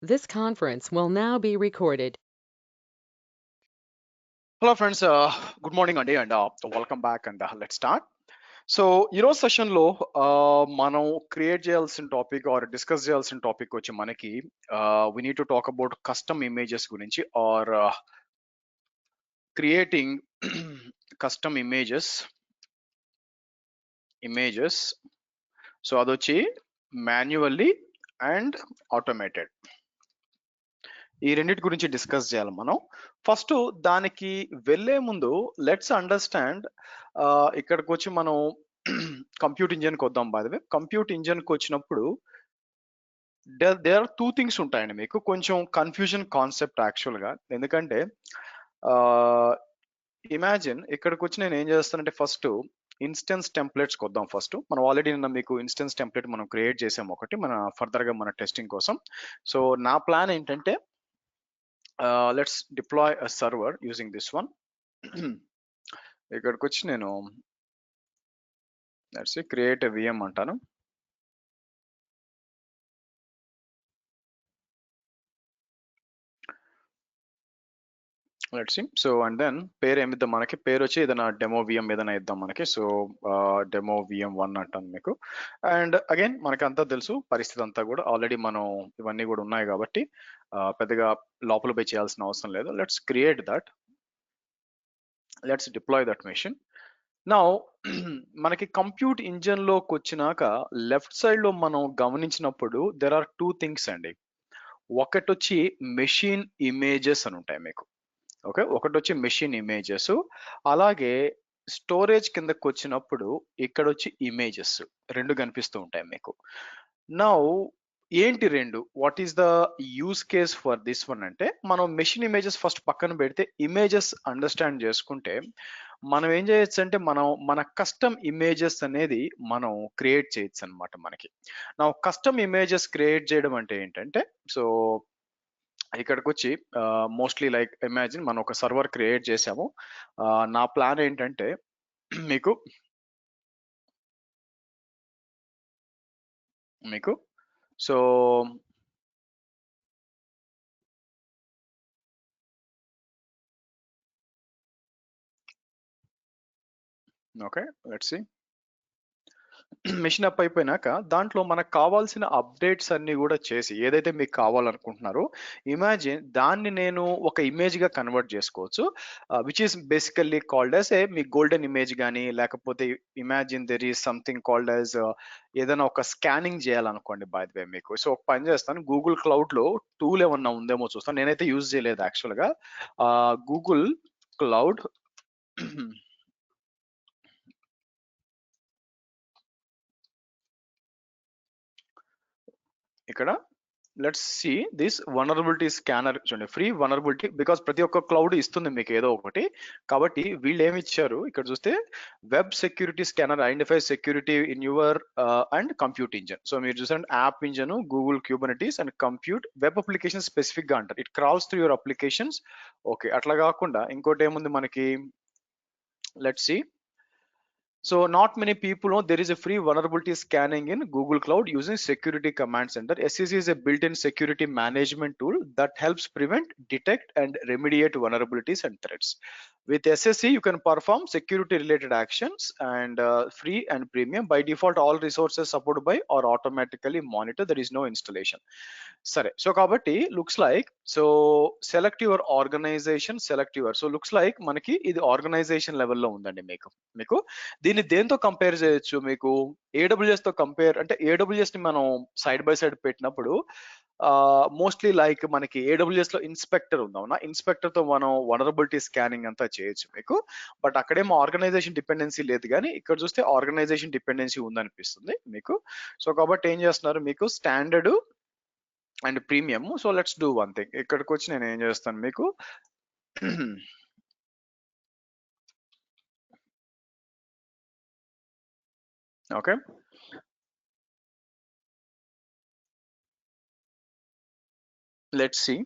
This conference will now be recorded. Hello friends, good morning అండి and welcome back and let start. So ఈరోజు సెషన్లో మనం create చేయాల్సిన topic or discuss చేయాల్సిన topic వచ్చి మనకి we need to talk about custom images గురించి or creating custom images. So అదొచ్చి మాన్యువల్లీ అండ్ ఆటోమేటెడ్, ఈ రెండింటి గురించి డిస్కస్ చేయాలి మనం. ఫస్ట్ దానికి వెళ్ళే ముందు లెట్స్ అండర్స్టాండ్, ఇక్కడికి వచ్చి మనం కంప్యూట్ ఇంజన్కి వద్దాం. బై ద వే కంప్యూట్ ఇంజన్కి వచ్చినప్పుడు దే ఆర్ టూ థింగ్స్ ఉంటాయండి. మీకు కొంచెం కన్ఫ్యూజన్ కాన్సెప్ట్ యాక్చువల్గా, ఎందుకంటే ఇమాజిన్ ఇక్కడికి వచ్చి నేను ఏం చేస్తానంటే ఫస్ట్ ఇన్స్టెన్స్ టెంప్లెట్స్కి వద్దాం. ఫస్ట్ మనం ఆల్రెడీ నిన్న మీకు ఇన్స్టెన్స్ టెంప్లెట్ మనం క్రియేట్ చేసాం ఒకటి మన ఫర్దర్గా మన టెస్టింగ్ కోసం. సో నా ప్లాన్ ఏంటంటే let's deploy a server using this one. ఇక్కడికి వచ్చి నేను let's see create a VM అంటాను. let's see. So and then పేరు ఏమిద్దాం, మనకి పేరు వచ్చి ఏదైనా డెమో విఎం ఏదైనా ఇద్దాం మనకి. సో డెమో విఎం 1 అంటాను మీకు. అండ్ అగైన్ మనకి అంతా తెలుసు పరిస్థితి అంతా కూడా, ఆల్రెడీ మనం ఇవన్నీ కూడా ఉన్నాయి కాబట్టి పెద్దగా లోపల పోయి చేయాల్సిన అవసరం లేదు. Let's create that, let's deploy that machine. Now మనకి కంప్యూట్ ఇంజన్ లోకి వచ్చినాక లెఫ్ట్ సైడ్ లో మనం గమనించినప్పుడు దెర్ ఆర్ టూ థింగ్స్ అండి. ఒకటి వచ్చి మెషిన్ ఇమేజెస్ అని ఉంటాయి మీకు. ఓకే, ఒకటి వచ్చి మెషిన్ ఇమేజెస్, అలాగే స్టోరేజ్ కిందకి వచ్చినప్పుడు ఇక్కడ వచ్చి ఇమేజెస్ రెండు కనిపిస్తూ ఉంటాయి మీకు. నౌ ఏంటి రెండు, what is the use case for this one అంటే, మనం మెషిన్ ఇమేజెస్ ఫస్ట్ పక్కన పెడితే ఇమేజెస్ అండర్స్టాండ్ చేసుకుంటే మనం ఏం చేయొచ్చు అంటే మన కస్టమ్ ఇమేజెస్ అనేది మనం క్రియేట్ చేయొచ్చు అనమాట. మనకి నా కస్టమ్ ఇమేజెస్ క్రియేట్ చేయడం అంటే ఏంటంటే, సో ఇక్కడికి వచ్చి మోస్ట్లీ లైక్ ఇమాజిన్ మనం ఒక సర్వర్ క్రియేట్ చేసాము. నా ప్లాన్ ఏంటంటే మీకు so okay, let's see. Machine up అయిపోయినాక దాంట్లో మనకు కావాల్సిన అప్డేట్స్ అన్ని కూడా చేసి ఏదైతే మీకు కావాలనుకుంటున్నారో ఇమాజిన్ దాన్ని నేను ఒక ఇమేజ్ గా కన్వర్ట్ చేసుకోవచ్చు, which is basically called as A me golden image కానీ, లేకపోతే imagine there is something called as ఏదైనా ఒక స్కానింగ్ చేయాలనుకోండి. బై ద వే మీకు సో ఒక పని చేస్తాను, గూగుల్ క్లౌడ్ లో టూల్ ఏమన్నా ఉందేమో చూస్తాను. నేనైతే యూజ్ చేయలేదు యాక్చువల్ గా. గూగుల్ క్లౌడ్ ఇక్కడ let's see this vulnerability scanner చూడండి, ఫ్రీ వనరబిలిటీ, బికాస్ ప్రతి ఒక్క క్లౌడ్ ఇస్తుంది మీకు ఏదో ఒకటి. కాబట్టి వీళ్ళు ఏమి ఇచ్చారు ఇక్కడ చూస్తే, web security scanner identify security in your and compute engine. So మీరు చూసండి app engine, Google Kubernetes and compute web application specific గా అంటారు. It crawls through your applications. Okay, అట్లా కాకుండా ఇంకోటి ఏముంది మనకి, let's see. So not many people know there is a free vulnerability scanning in Google Cloud using Security Command Center. SCC is a built-in security management tool that helps prevent, detect, and remediate vulnerabilities and threats. With SSC, you can perform security-related actions and free and premium. By default, all resources supported by or automatically monitor. There is no installation. సరే, so కాబట్టి looks like, so select your organization, select your. So looks like మనకి ఇది organisation లెవెల్లో ఉందండి. మీకు దీన్ని దేంతో compare చేయొచ్చు, మీకు ఏడబ్ల్యూఎస్ తో కంపేర్ అంటే, ఏడబ్ల్యూఎస్ ని మనం సైడ్ బై సైడ్ పెట్టినప్పుడు మోస్ట్లీ లైక్ మనకి ఏడబ్ల్యూఎస్ లో ఇన్స్పెక్టర్ ఉందాం, ఇన్స్పెక్టర్ తో మనం వనరబిలిటీ స్కానింగ్ అంతా చేయొచ్చు మీకు. బట్ అక్కడేమో ఆర్గనైజేషన్ డిపెండెన్సీ లేదు, కానీ ఇక్కడ చూస్తే ఆర్గనైజేషన్ డిపెండెన్సీ ఉందనిపిస్తుంది మీకు. సో కాబట్టి ఏం చేస్తున్నారు, మీకు standard and premium. So let's do one thing, ఇక్కడికి వచ్చి నేను ఏం చేస్తాను మీకు ఓకే, లెట్స్ సి.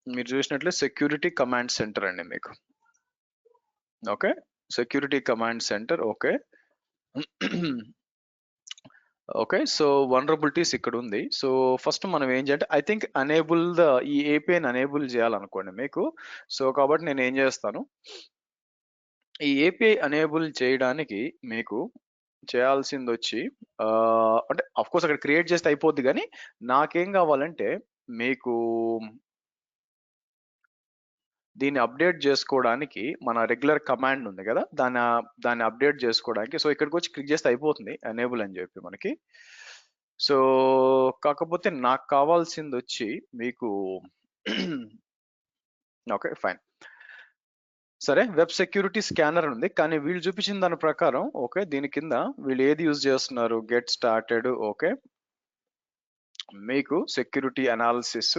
మీరు చూసినట్లే సెక్యూరిటీ కమాండ్ సెంటర్ అండి మీకు. Okay, security command centre. Okay okay. So vulnerabilities ఇక్కడ ఉంది. సో ఫస్ట్ మనం ఏం చేయాలంటే ఐ థింక్ అనేబుల్ ఈ ఏపీఐని అనేబుల్ చేయాలనుకోండి మీకు. సో కాబట్టి నేను ఏం చేస్తాను, ఈ ఏపీఐ అనేబుల్ చేయడానికి మీకు చేయాల్సిందొచ్చి అంటే కోర్స్ అక్కడ క్రియేట్ చేస్తే అయిపోద్ది కానీ నాకేం కావాలంటే మీకు దీన్ని అప్డేట్ చేసుకోవడానికి మన రెగ్యులర్ కమాండ్ ఉంది కదా, దాన్ని అప్డేట్ చేసుకోవడానికి సో ఇక్కడికి వచ్చి క్లిక్ చేస్తే అయిపోతుంది ఎనేబుల్ అని చెప్పి మనకి. సో కాకపోతే నాకు కావాల్సింది వచ్చి మీకు ఓకే ఫైన్, సరే వెబ్ సెక్యూరిటీ స్కానర్ ఉంది కానీ వీళ్ళు చూపించిన దాని ప్రకారం ఓకే దీని కింద వీళ్ళు ఏది యూజ్ చేస్తున్నారు, గెట్ స్టార్టెడ్, ఓకే మీకు సెక్యూరిటీ అనాలిసిస్,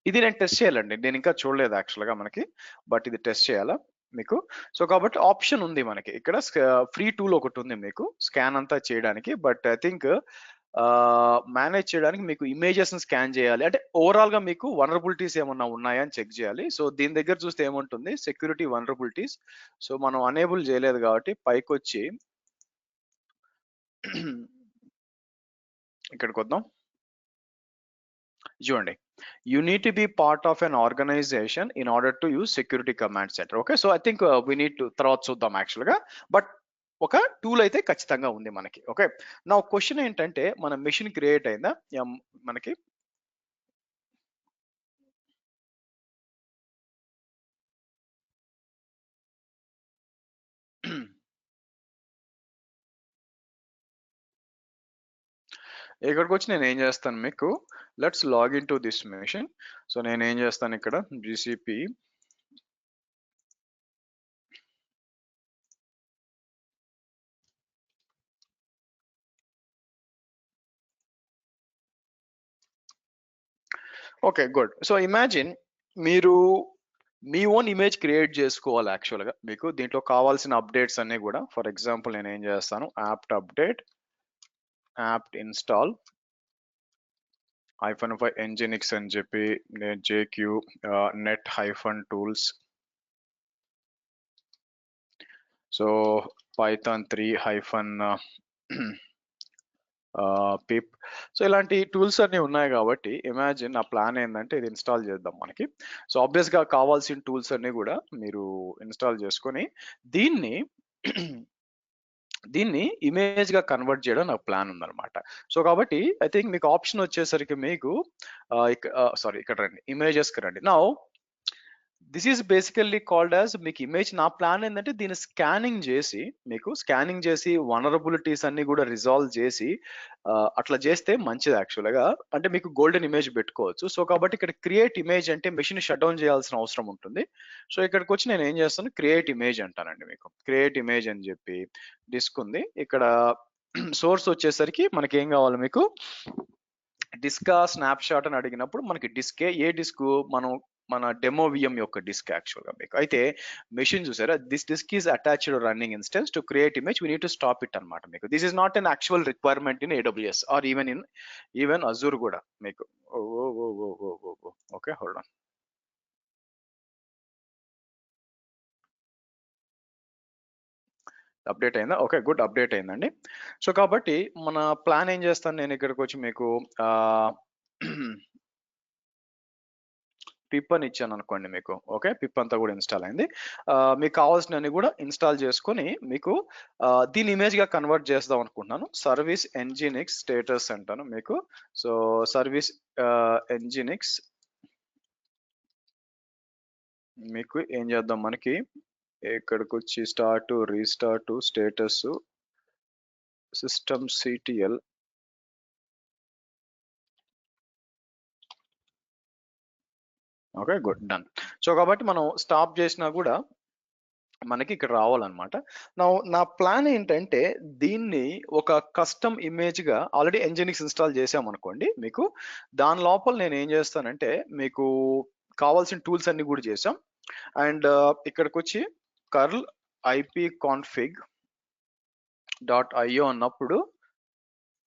ఇది నేను టెస్ట్ చేయాలండి, నేను ఇంకా చూడలేదు యాక్చువల్గా మనకి, బట్ ఇది టెస్ట్ చేయాలా మీకు. సో కాబట్టి ఆప్షన్ ఉంది మనకి ఇక్కడ, ఫ్రీ టూల్ ఒకటి ఉంది మీకు స్కాన్ అంతా చేయడానికి, బట్ ఐ థింక్ మేనేజ్ చేయడానికి మీకు ఇమేజెస్ స్కాన్ చేయాలి అంటే ఓవరాల్ గా మీకు వనరబిలిటీస్ ఏమన్నా ఉన్నాయా అని చెక్ చేయాలి. సో దీని దగ్గర చూస్తే ఏముంటుంది, సెక్యూరిటీ వనరబిలిటీస్, సో మనం అనేబుల్ చేయలేదు కాబట్టి పైకి వచ్చి ఇక్కడికి వద్దాం. చూడండి, you need to be part of an organization in order to use security command center. Okay so I think we need to తర్వాత చూద్దాం యాక్చువల్ గా, బట్ ఒక టూల్ అయితే ఖచ్చితంగా ఉంది మనకి. ఓకే నా క్వశ్చన్ ఏంటంటే మన మెషిన్ క్రియేట్ అయిందా మనకి, ఇక్కడికి వచ్చి నేను ఏం చేస్తాను మీకు, let's log in to this machine. So నేను ఏం చేస్తాను ఇక్కడ GCP okay good. So imagine మీరు మీ ఓన్ ఇమేజ్ క్రియేట్ చేసుకోవాలి యాక్చువల్గా, మీకు దీంట్లో కావాల్సిన అప్డేట్స్ అన్ని కూడా. ఫర్ ఎగ్జాంపుల్ నేను ఏం చేస్తాను, apt update, apt install -5 nginx అని చెప్పి నేను jq net -tools, so python 3 pip, so ఇలాంటి టూల్స్ అన్ని ఉన్నాయి కాబట్టి ఇమాజిన్ నా ప్లాన్ ఏంటంటే ఇది ఇన్స్టాల్ చేద్దాం మనకి. సో ఆబ్వియస్ గా కావాల్సిన టూల్స్ అన్ని కూడా మీరు ఇన్స్టాల్ చేసుకొని దీన్ని ఇమేజ్ గా కన్వర్ట్ చేయడం నాకు ప్లాన్ ఉందన్నమాట. సో కాబట్టి ఐ థింక్ మీకు ఆప్షన్ వచ్చేసరికి మీకు సారీ ఇక్కడ రండి, ఇమేజెస్ కి రండి. Now this is basically called as, మీకు ఇమేజ్ నా ప్లాన్ ఏంటంటే దీన్ని స్కానింగ్ చేసి వనరబిలిటీస్ అన్ని కూడా రిజాల్వ్ చేసి అట్లా చేస్తే మంచిది యాక్చువల్గా, అంటే మీకు గోల్డెన్ ఇమేజ్ పెట్టుకోవచ్చు. సో కాబట్టి ఇక్కడ క్రియేట్ ఇమేజ్ అంటే మెషిన్ షట్ డౌన్ చేయాల్సిన అవసరం ఉంటుంది. సో ఇక్కడికి వచ్చి నేను ఏం చేస్తాను, క్రియేట్ ఇమేజ్ అంటానండి మీకు. క్రియేట్ ఇమేజ్ అని చెప్పి డిస్క్ ఉంది ఇక్కడ, సోర్స్ వచ్చేసరికి మనకి ఏం కావాలి మీకు, డిస్కా స్నాప్ షాట్ అని అడిగినప్పుడు మనకి డిస్కే, ఏ డిస్క్, మన డెమో విఎం యొక్క డిస్క్ యాక్చువల్గా మీకు. అయితే మెషిన్ చూసారా, this disk is attached running instance to create image, we need to stop it అనమాట మీకు. This is not an actual requirement in AWS or even Azure కూడా మీకు. ఓకే హోల్డ్ ఆన్, అప్డేట్ అయిందా? Okay good, update అయిందండి. So కాబట్టి మన plan ఏం చేస్తాను నేను ఇక్కడికి వచ్చి మీకు పిప్ అని ఇచ్చాను అనుకోండి మీకు. ఓకే పిప్ అంతా కూడా ఇన్స్టాల్ అయింది. మీకు కావాల్సినవి కూడా ఇన్స్టాల్ చేసుకొని మీకు దీని ఇమేజ్ గా కన్వర్ట్ చేద్దాం అనుకుంటున్నాను. సర్వీస్ nginx స్టేటస్ అంటాను మీకు. సో సర్వీస్ nginx మీకు ఏం చేద్దాం, మనకి ఇక్కడికి వచ్చి start restart status system CTL, okay good done. So కాబట్టి మనం స్టాప్ చేసినా కూడా మనకి ఇక్కడ రావాలన్నమాట. నా ప్లాన్ ఏంటంటే దీన్ని ఒక కస్టమ్ ఇమేజ్ గా ఆల్రెడీ nginx ఇన్స్టాల్ చేసామనుకోండి మీకు, దాని లోపల నేను ఏం చేస్తానంటే మీకు కావాల్సిన టూల్స్ అన్ని కూడా చేసాం. అండ్ ఇక్కడికి వచ్చి కర్ల్ ipconfig.io అన్నప్పుడు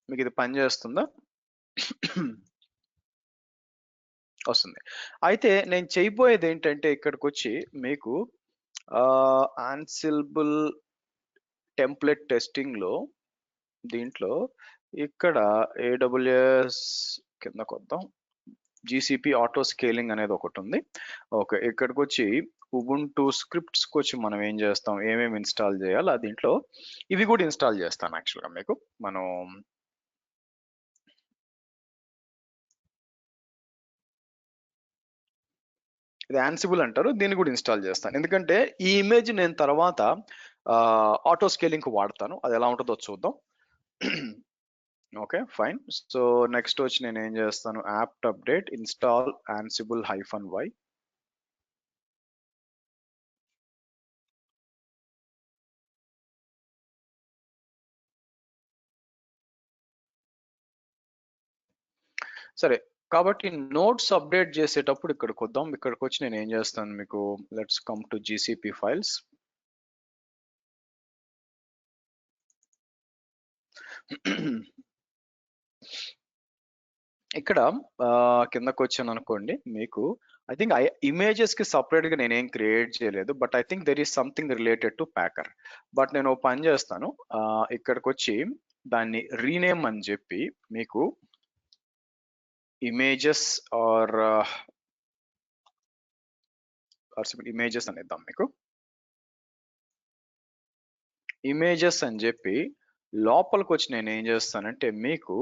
మీకు ఇది పనిచేస్తుందా వస్తుంది. అయితే నేను చేయబోయేది ఏంటంటే ఇక్కడికి వచ్చి మీకు ఆన్సిల్బుల్ టెంప్లెట్ టెస్టింగ్ లో దీంట్లో ఇక్కడ AWS కిందకు వద్దాం. GCP ఆటో స్కేలింగ్ అనేది ఒకటి ఉంది. ఓకే, ఇక్కడికి వచ్చి ఉబుంటూ స్క్రిప్ట్స్కి వచ్చి మనం ఏం చేస్తాం, ఏమేమి ఇన్స్టాల్ చేయాలి దీంట్లో ఇవి కూడా ఇన్స్టాల్ చేస్తాను యాక్చువల్గా మీకు. మనం ఇది యాన్సిబుల్ అంటారు, దీన్ని కూడా ఇన్స్టాల్ చేస్తాను. ఎందుకంటే ఈ ఇమేజ్ నేను తర్వాత ఆటో స్కేలింగ్ వాడతాను, అది ఎలా ఉంటుందో చూద్దాం. Okay fine. సో నెక్స్ట్ వచ్చి నేను ఏం చేస్తాను, apt update install Ansible -y. సరే, కాబట్టి నోట్స్ అప్డేట్ చేసేటప్పుడు ఇక్కడికి వద్దాం. ఇక్కడికి వచ్చి నేను ఏం చేస్తాను మీకు, let's come to GCP files. ఇక్కడ కిందకు వచ్చాను అనుకోండి, మీకు ఐ థింక్ ఇమేజెస్ కి సపరేట్ గా నేనేం క్రియేట్ చేయలేదు, but I think there is something related to packer. But నేను ఓ పని చేస్తాను, ఇక్కడికి వచ్చి దాన్ని రీనేమ్ అని చెప్పి మీకు ఇమేజెస్ ఆర్ ఇమేజెస్ అని ఇద్దాం. మీకు ఇమేజెస్ అని చెప్పి లోపలికి వచ్చి నేను ఏం చేస్తానంటే మీకు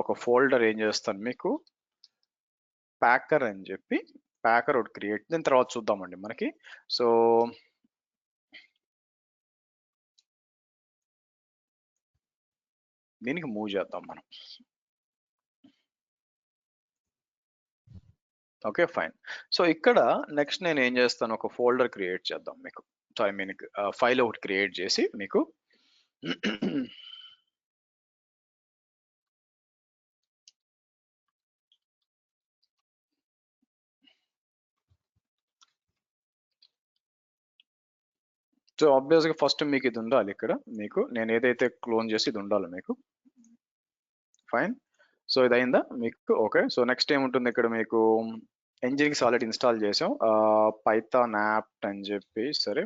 ఒక ఫోల్డర్ ఏం చేస్తాను, మీకు ప్యాకర్ అని చెప్పి ప్యాకర్ ఒకటి క్రియేట్, దీని తర్వాత చూద్దామండి మనకి. సో దీనికి మూవ్ చేద్దాం మనం. Okay fine. సో ఇక్కడ నెక్స్ట్ నేను ఏం చేస్తాను, ఒక ఫోల్డర్ క్రియేట్ చేద్దాం మీకు. సో ఐ మీన్ ఫైల్ ఒకటి క్రియేట్ చేసి మీకు సో ఆబ్వియస్గా ఫస్ట్ మీకు ఇది ఉండాలి ఇక్కడ, మీకు నేను ఏదైతే క్లోన్ చేసి ఇది ఉండాలి మీకు. ఫైన్. సో ఇది అయిందా మీకు? ఓకే. సో నెక్స్ట్ ఏముంటుంది ఇక్కడ మీకు, ఎంజిన్కి ఆల్రెడీ ఇన్స్టాల్ చేసాం, పైథాన్ యాప్ట్ అని చెప్పి. సరే,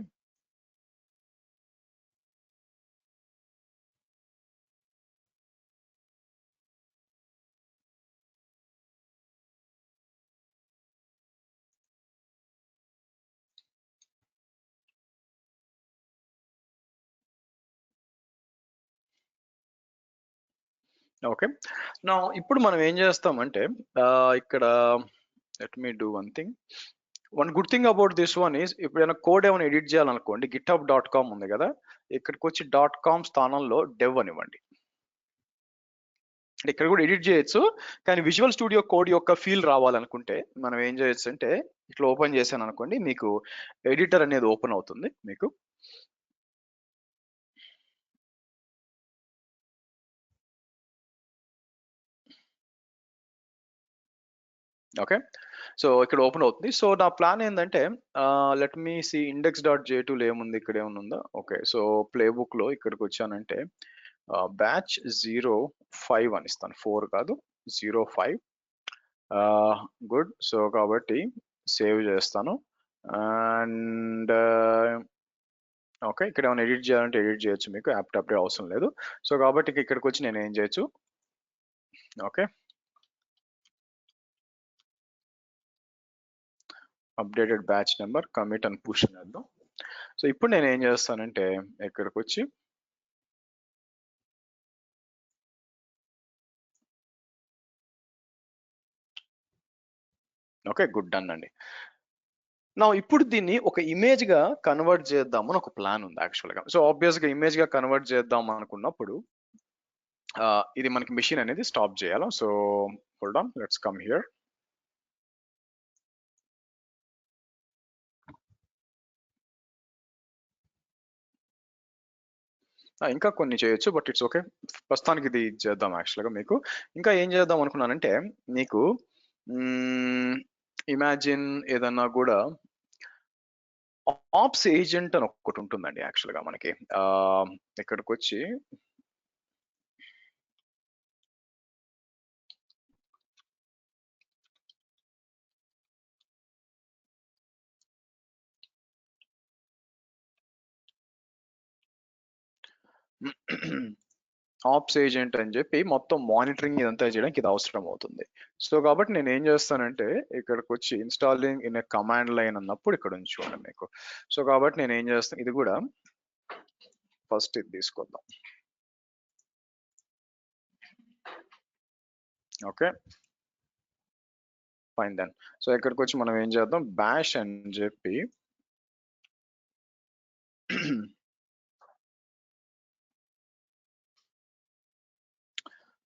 ఓకే. నా ఇప్పుడు మనం ఏం చేస్తామంటే ఇక్కడ let me do one thing. One good thing about this one is, ఎప్పుడైనా కోడ్ ఏమైనా ఎడిట్ చేయాలనుకోండి, github.com ఉంది కదా, ఇక్కడికి వచ్చి .com స్థానంలో dev అనివ్వండి. ఇక్కడ కూడా ఎడిట్ చేయొచ్చు, కానీ విజువల్ స్టూడియో కోడ్ యొక్క ఫీల్ రావాలనుకుంటే మనం ఏం చేయొచ్చు అంటే, ఇట్లా ఓపెన్ చేశాను అనుకోండి, మీకు ఎడిటర్ అనేది ఓపెన్ అవుతుంది మీకు. ఓకే, సో ఇక్కడ ఓపెన్ అవుతుంది. సో నా ప్లాన్ ఏంటంటే, లెట్ మీ సి index.j2 ఏముంది, ఇక్కడ ఏమైనా ఉందా? ఓకే, సో ప్లేబుక్ లో ఇక్కడికి వచ్చానంటే బ్యాచ్ 05 అని ఇస్తాను, 4 కాదు 05. గుడ్. సో కాబట్టి సేవ్ చేస్తాను. అండ్ ఓకే, ఇక్కడ ఏమైనా ఎడిట్ చేయాలంటే ఎడిట్ చేయొచ్చు, మీకు యాప్ అప్డేట్ అవసరం లేదు. సో కాబట్టి ఇక్కడికి వచ్చి నేను ఏం చేయొచ్చు, okay, updated batch number commit అని పుష్ చేద్దాం. సో ఇప్పుడు నేను ఏం చేస్తానంటే ఇక్కడికి వచ్చి ఓకే గుడ్, డన్ అండి. నా ఇప్పుడు దీన్ని ఒక ఇమేజ్ గా కన్వర్ట్ చేద్దామని ఒక ప్లాన్ ఉంది యాక్చువల్ గా. సో ఆబ్వియస్ గా ఇమేజ్ గా కన్వర్ట్ చేద్దాం అనుకున్నప్పుడు ఇది మనకి మెషిన్ అనేది స్టాప్ చేయాలి. So hold on, let's come here. ఇంకా కొన్ని చేయొచ్చు, బట్ ఇట్స్ ఓకే, ప్రస్తుతానికి ఇది చేద్దాం యాక్చువల్గా మీకు. ఇంకా ఏం చేద్దాం అనుకున్నానంటే మీకు ఇమాజిన్ ఏదన్నా కూడా ఆప్స్ ఏజెంట్ అని ఒకటి ఉంటుందండి యాక్చువల్గా మనకి. ఇక్కడికి వచ్చి ఆప్స్ ఏజెంట్ అని చెప్పి మొత్తం మానిటరింగ్ ఇదంతా చేయడానికి ఇది అవసరం అవుతుంది. సో కాబట్టి నేను ఏం చేస్తానంటే ఇక్కడికి వచ్చి installing in a command line అన్నప్పుడు ఇక్కడ ఉంచుకోండి మీకు. సో కాబట్టి నేను ఏం చేస్తాను, ఇది కూడా ఫస్ట్ ఇది తీసుకొద్దాం. Okay fine then. సో ఇక్కడికి వచ్చి మనం ఏం చేద్దాం, బ్యాష్ అని చెప్పి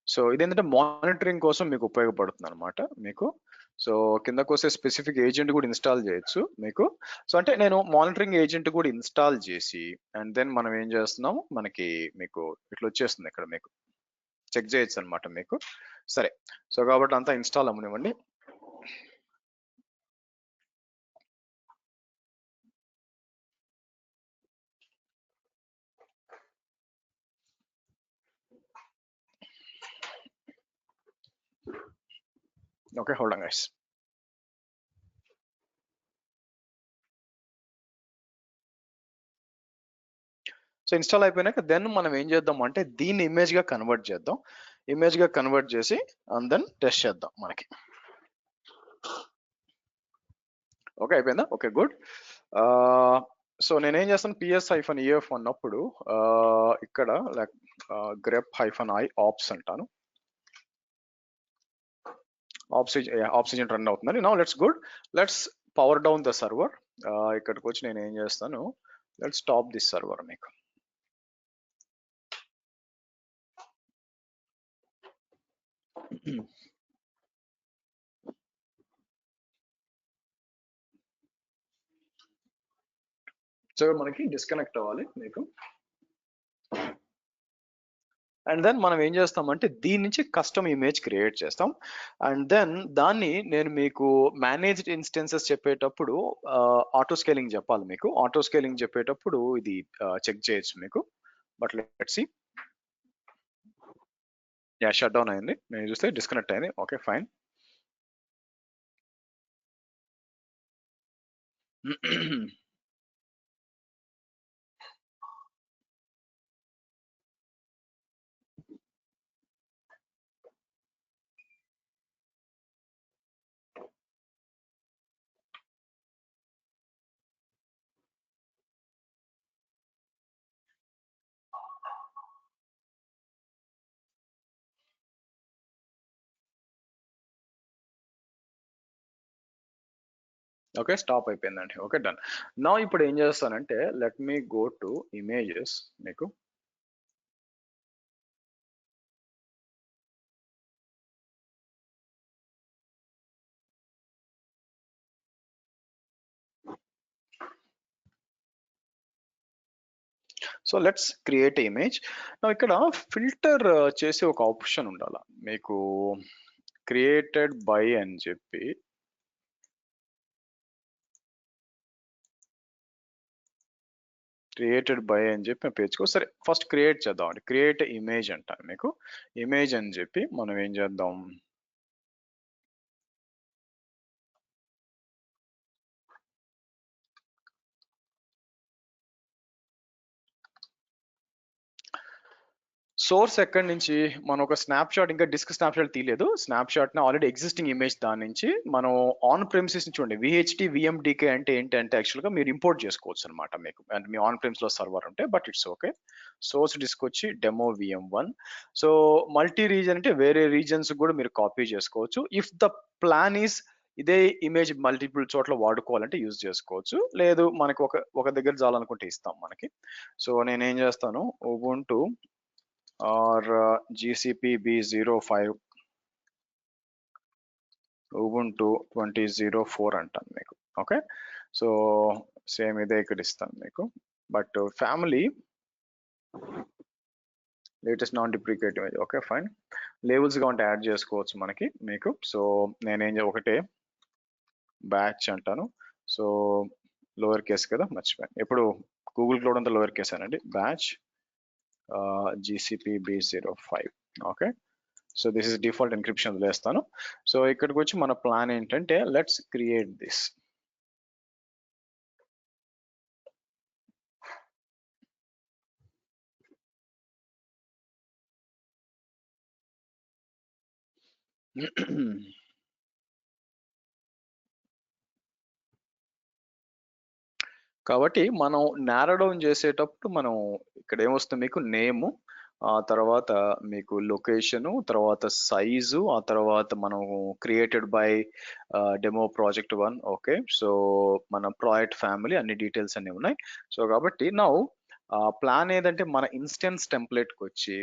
సో ఇదేంటంటే మానిటరింగ్ కోసం మీకు ఉపయోగపడుతుంది అనమాట మీకు. సో కిందకు వస్తే స్పెసిఫిక్ ఏజెంట్ కూడా ఇన్స్టాల్ చేయొచ్చు మీకు. సో అంటే నేను మానిటరింగ్ ఏజెంట్ కూడా ఇన్స్టాల్ చేసి అండ్ దెన్ మనం ఏం చేస్తున్నాము, మనకి మీకు ఇట్లా వచ్చేస్తుంది ఇక్కడ మీకు చెక్ చేయొచ్చు అనమాట మీకు. సరే సో కాబట్టి అంతా ఇన్స్టాల్ అవ్వనివ్వండి. Okay hold on guys. So install అయిపోయినాక దెన్ మనం ఏం చేద్దాం అంటే దీన్ని ఇమేజ్ గా కన్వర్ట్ చేద్దాం. ఇమేజ్ గా కన్వర్ట్ చేసి అండ్ దెన్ టెస్ట్ చేద్దాం మనకి. ఓకే అయిపోయిందా, ఓకే గుడ్. సో నేనేం చేస్తాను, ps-ef అన్నప్పుడు ఇక్కడ grep-i ops అంటాను. ఆప్సిజన్ రన్ అవుతుందని. Now let's good, let's power down the server. ఇక్కడికి వచ్చి నేను ఏం చేస్తాను, లెట్స్ స్టాప్ దిస్ సర్వర్ మీకు. సో మనకి డిస్కనెక్ట్ అవ్వాలి మీకు. అండ్ దెన్ మనం ఏం చేస్తామంటే దీని నుంచి కస్టమ్ ఇమేజ్ క్రియేట్ చేస్తాం. అండ్ దెన్ దాన్ని నేను మీకు మేనేజ్డ్ ఇన్స్టెన్సెస్ చెప్పేటప్పుడు ఆటో స్కేలింగ్ చెప్పాలి మీకు. ఆటో స్కేలింగ్ చెప్పేటప్పుడు ఇది చెక్ చేయొచ్చు మీకు. But let's see, yeah shut down అయింది, నేను చూస్తే డిస్కనెక్ట్ అయింది. Okay fine. ఓకే స్టాప్ అయిపోయిందండి. Okay done. నా ఇప్పుడు ఏం చేస్తానంటే let me go to images మీకు. So let's create image. ఇక్కడ ఫిల్టర్ చేసే ఒక ఆప్షన్ ఉండాలి మీకు, క్రియేటెడ్ బై అని చెప్పి. క్రియేటెడ్ బై అని చెప్పి పేజ్కో. సరే ఫస్ట్ క్రియేట్ చేద్దాం అండి, క్రియేట్ ఇమేజ్ అంటాను మీకు. ఇమేజ్ అని చెప్పి మనం ఏం చేద్దాం, సోర్స్ ఎక్కడి నుంచి మనం ఒక స్నాప్ షాట్, ఇంకా డిస్క్ స్నాప్ షాట్ తీయలేదు, స్నాప్ షాట్ ని ఆల్రెడీ ఎగ్జిస్టింగ్ ఇమేజ్ దాని నుంచి మనం ఆన్ ప్రెమిసెస్ నుంచి చూడండి. విహెచ్టి విఎండికే అంటే ఏంటంటే యాక్చువల్ గా మీరు ఇంపోర్ట్ చేసుకోవచ్చు అనమాట మీకు, అంటే మీ ఆన్ ప్రెమిస్ లో సర్వర్ ఉంటే. But it's okay. Source disk వచ్చి demo VM one. So multi region అంటే వేరే రీజన్స్ కూడా మీరు కాపీ చేసుకోవచ్చు. ఇఫ్ ద ప్లాన్ ఈస్ ఇదే ఇమేజ్ మల్టిపుల్ చోట్ల వాడుకోవాలంటే యూజ్ చేసుకోవచ్చు, లేదు మనకి ఒక దగ్గర చాలనుకుంటే ఇస్తాం మనకి. సో నేనేం చేస్తాను, Ubuntu are GCP v05 Ubuntu 20.04 అంటాను మీకు. ఓకే సో సేమ్ ఇదే ఇక్కడ ఇస్తాను మీకు. But family latest non deprecate image. Okay fine. Labels గా ఉంటే యాడ్ చేసుకోవచ్చు మనకి మీకు. సో నేనేం ఒకటే బ్యాచ్ అంటాను. సో లోవర్ కేస్ కదా, మర్చిపోయాను. ఎప్పుడు గూగుల్ క్లౌడ్ అంతా లోవర్ కేస్ అనండి. Batch GCP v05. Okay so this is default encryption వదిలేస్తాను. సో ఇక్కడికి వచ్చి మన ప్లాన్ ఏంటంటే లెట్స్ క్రియేట్ దిస్. కాబట్టి మనం నారో డౌన్ చేసేటప్పుడు మనం ఇక్కడ ఏమొస్తుంది మీకు నేము, ఆ తర్వాత మీకు లొకేషను, తర్వాత సైజు, ఆ తర్వాత మనం created by demo project 1. Okay, so మన ప్రాజెక్ట్ ఫ్యామిలీ అన్ని డీటెయిల్స్ అన్ని ఉన్నాయి. సో కాబట్టి నౌ ప్లాన్ ఏదంటే మన ఇన్స్టెన్స్ టెంప్లెట్కి వచ్చి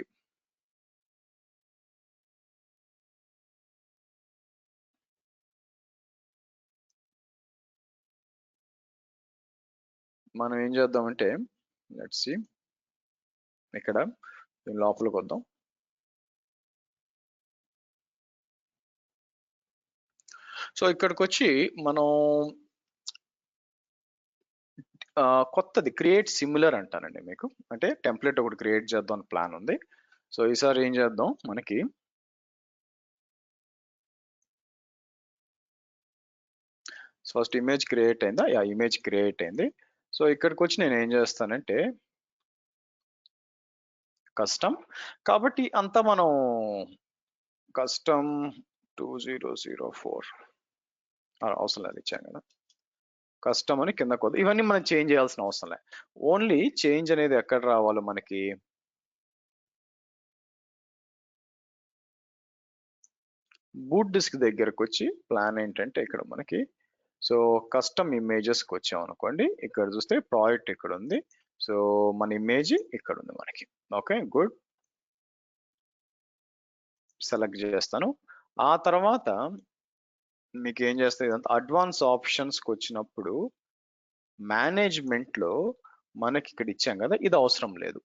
మనం ఏం చేద్దామంటే లెట్స్ సి ఇక్కడ దీని లోపలికి వద్దాం. సో ఇక్కడికి వచ్చి మనం కొత్తది క్రియేట్ సిమిలర్ అంటానండి మీకు. అంటే టెంప్లెట్ ఒకటి క్రియేట్ చేద్దాం అని ప్లాన్ ఉంది. సో ఈసారి ఏం చేద్దాం, మనకి ఫస్ట్ ఇమేజ్ క్రియేట్ అయిందా? యా, ఇమేజ్ క్రియేట్ అయింది. సో ఇక్కడికి వచ్చి నేను ఏం చేస్తానంటే కస్టమ్, కాబట్టి అంతా మనం కస్టమ్ 2004 అవసరం లేదు, ఇచ్చాను కదా కస్టమ్ అని కింద కొద్ది. ఇవన్నీ మనం చేంజ్ చేయాల్సిన అవసరం లేదు. ఓన్లీ చేంజ్ అనేది ఎక్కడ రావాలో మనకి బూట్ డిస్క్ దగ్గరకు వచ్చి ప్లాన్ ఏంటంటే ఇక్కడ మనకి సో కస్టమ్ ఇమేజెస్కి వచ్చాం అనుకోండి, ఇక్కడ చూస్తే ప్రాజెక్ట్ ఇక్కడ ఉంది. సో మన ఇమేజ్ ఇక్కడ ఉంది మనకి. ఓకే గుడ్, సెలెక్ట్ చేస్తాను. ఆ తర్వాత మీకు ఏం చేస్తే ఇదంతా అడ్వాన్స్ ఆప్షన్స్కి వచ్చినప్పుడు మేనేజ్మెంట్లో మనకి ఇక్కడ ఇచ్చాం కదా, ఇది అవసరం లేదు.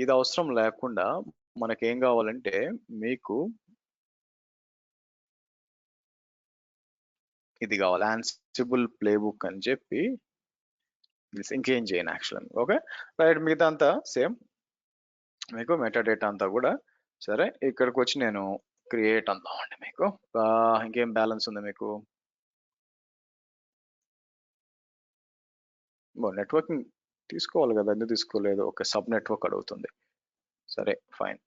ఇది అవసరం లేకుండా మనకేం కావాలంటే మీకు ఇది కావాలి, యాన్సిబుల్ ప్లేబుక్ అని చెప్పి ఇంకేం చేయను యాక్చువల్. ఓకే రైట్, మిగతా అంతా సేమ్ మీకు మెటాడేటా అంతా కూడా సరే. ఇక్కడికి వచ్చి నేను క్రియేట్ అందామండి మీకు. ఇంకేం బ్యాలెన్స్ ఉంది మీకు? నెట్వర్కింగ్ తీసుకోవాలి కదా, ఎందుకు తీసుకోలేదు? ఓకే, సబ్ నెట్వర్క్ అడుగుతుంది. సరే ఫైన్.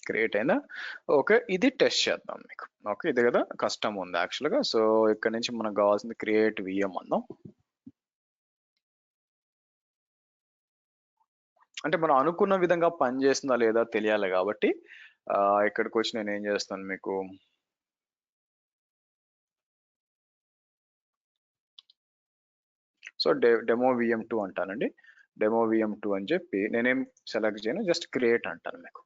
క్రియేట్ అయిందా? ఓకే, ఇది టెస్ట్ చేద్దాం మీకు. ఓకే, ఇది కదా కస్టమ్ ఉంది యాక్చువల్గా. సో ఇక్కడ నుంచి మనకు కావాల్సింది క్రియేట్ విఎం అందాం. అంటే మనం అనుకున్న విధంగా పని చేస్తుందా లేదా తెలియాలి కాబట్టి ఇక్కడికి వచ్చి నేను ఏం చేస్తాను మీకు, సో డెమో విఎం2 అంటానండి. డెమో విఎం2 అని చెప్పి నేనేం సెలెక్ట్ చేయను, జస్ట్ క్రియేట్ అంటాను మీకు.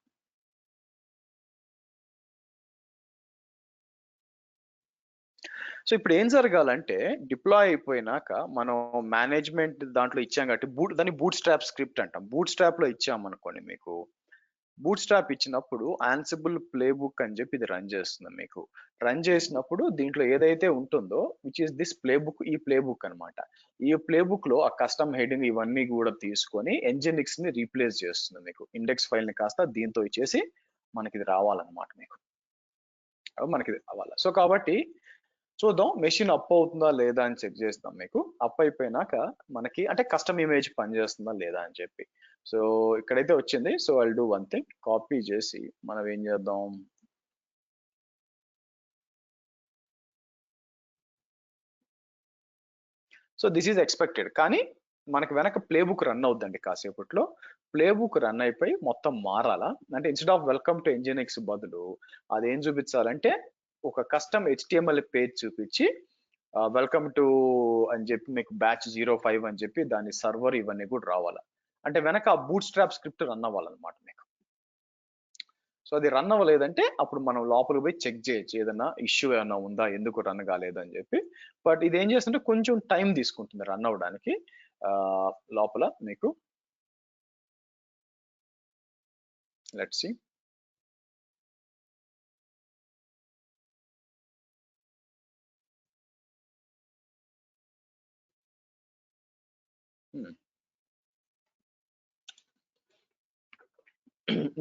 సో ఇప్పుడు ఏం జరగాలంటే డిప్లాయ్ అయిపోయినాక మనం మేనేజ్మెంట్ దాంట్లో ఇచ్చాం కాబట్టి దాన్ని బూట్ స్ట్రాప్ స్క్రిప్ట్ అంటాం. బూట్ స్ట్రాప్ లో ఇచ్చాం అనుకోండి మీకు, బూట్ స్ట్రాప్ ఇచ్చినప్పుడు ఆన్సిబుల్ ప్లేబుక్ అని చెప్పి ఇది రన్ చేస్తుంది మీకు. రన్ చేసినప్పుడు దీంట్లో ఏదైతే ఉంటుందో విచ్ ఇస్ దిస్ ప్లేబుక్, ఈ ప్లేబుక్ అనమాట. ఈ ప్లేబుక్ లో ఆ కస్టమ్ హెడింగ్ ఇవన్నీ కూడా తీసుకొని ఎంజినిక్స్ ని రీప్లేస్ చేస్తుంది మీకు. ఇండెక్స్ ఫైల్ ని కాస్త దీంతో ఇచ్చేసి మనకి ఇది రావాలన్నమాట మీకు. మనకి ఇది రావాలి. సో కాబట్టి చూద్దాం మెషిన్ అప్ అవుతుందా లేదా అని చెక్ చేస్తాం మీకు. అప్ అయిపోయినాక మనకి అంటే కస్టమ్ ఇమేజ్ పనిచేస్తుందా లేదా అని చెప్పి. సో ఇక్కడైతే వచ్చింది. So I'll do one thing, copy చేసి మనం ఏం చేద్దాం, సో దిస్ ఈజ్ ఎక్స్పెక్టెడ్. కానీ మనకి వెనక ప్లేబుక్ రన్ అవుద్దండి కాసేపట్లో. ప్లేబుక్ రన్ అయిపోయి మొత్తం మారాలా అంటే instead of welcome to Nginx బదులు అదేం చూపించాలంటే ఒక కస్టమ్ హెచ్టిఎంఎల్ పేజ్ చూపించి వెల్కమ్ టు అని చెప్పి మీకు బ్యాచ్ 05 అని చెప్పి దాని సర్వర్ ఇవన్నీ కూడా రావాలా. అంటే వెనక ఆ బూట్ స్ట్రాప్ స్క్రిప్ట్ రన్ అవ్వాలన్నమాట మీకు. సో అది రన్ అవ్వలేదంటే అప్పుడు మనం లోపలికి పోయి చెక్ చేయొచ్చు ఏదైనా ఇష్యూ ఏమైనా ఉందా, ఎందుకు రన్ కాలేదు అని చెప్పి. బట్ ఇది ఏం చేస్తుంటే కొంచెం టైం తీసుకుంటుంది రన్ అవ్వడానికి లోపల మీకు. లెట్స్ సి,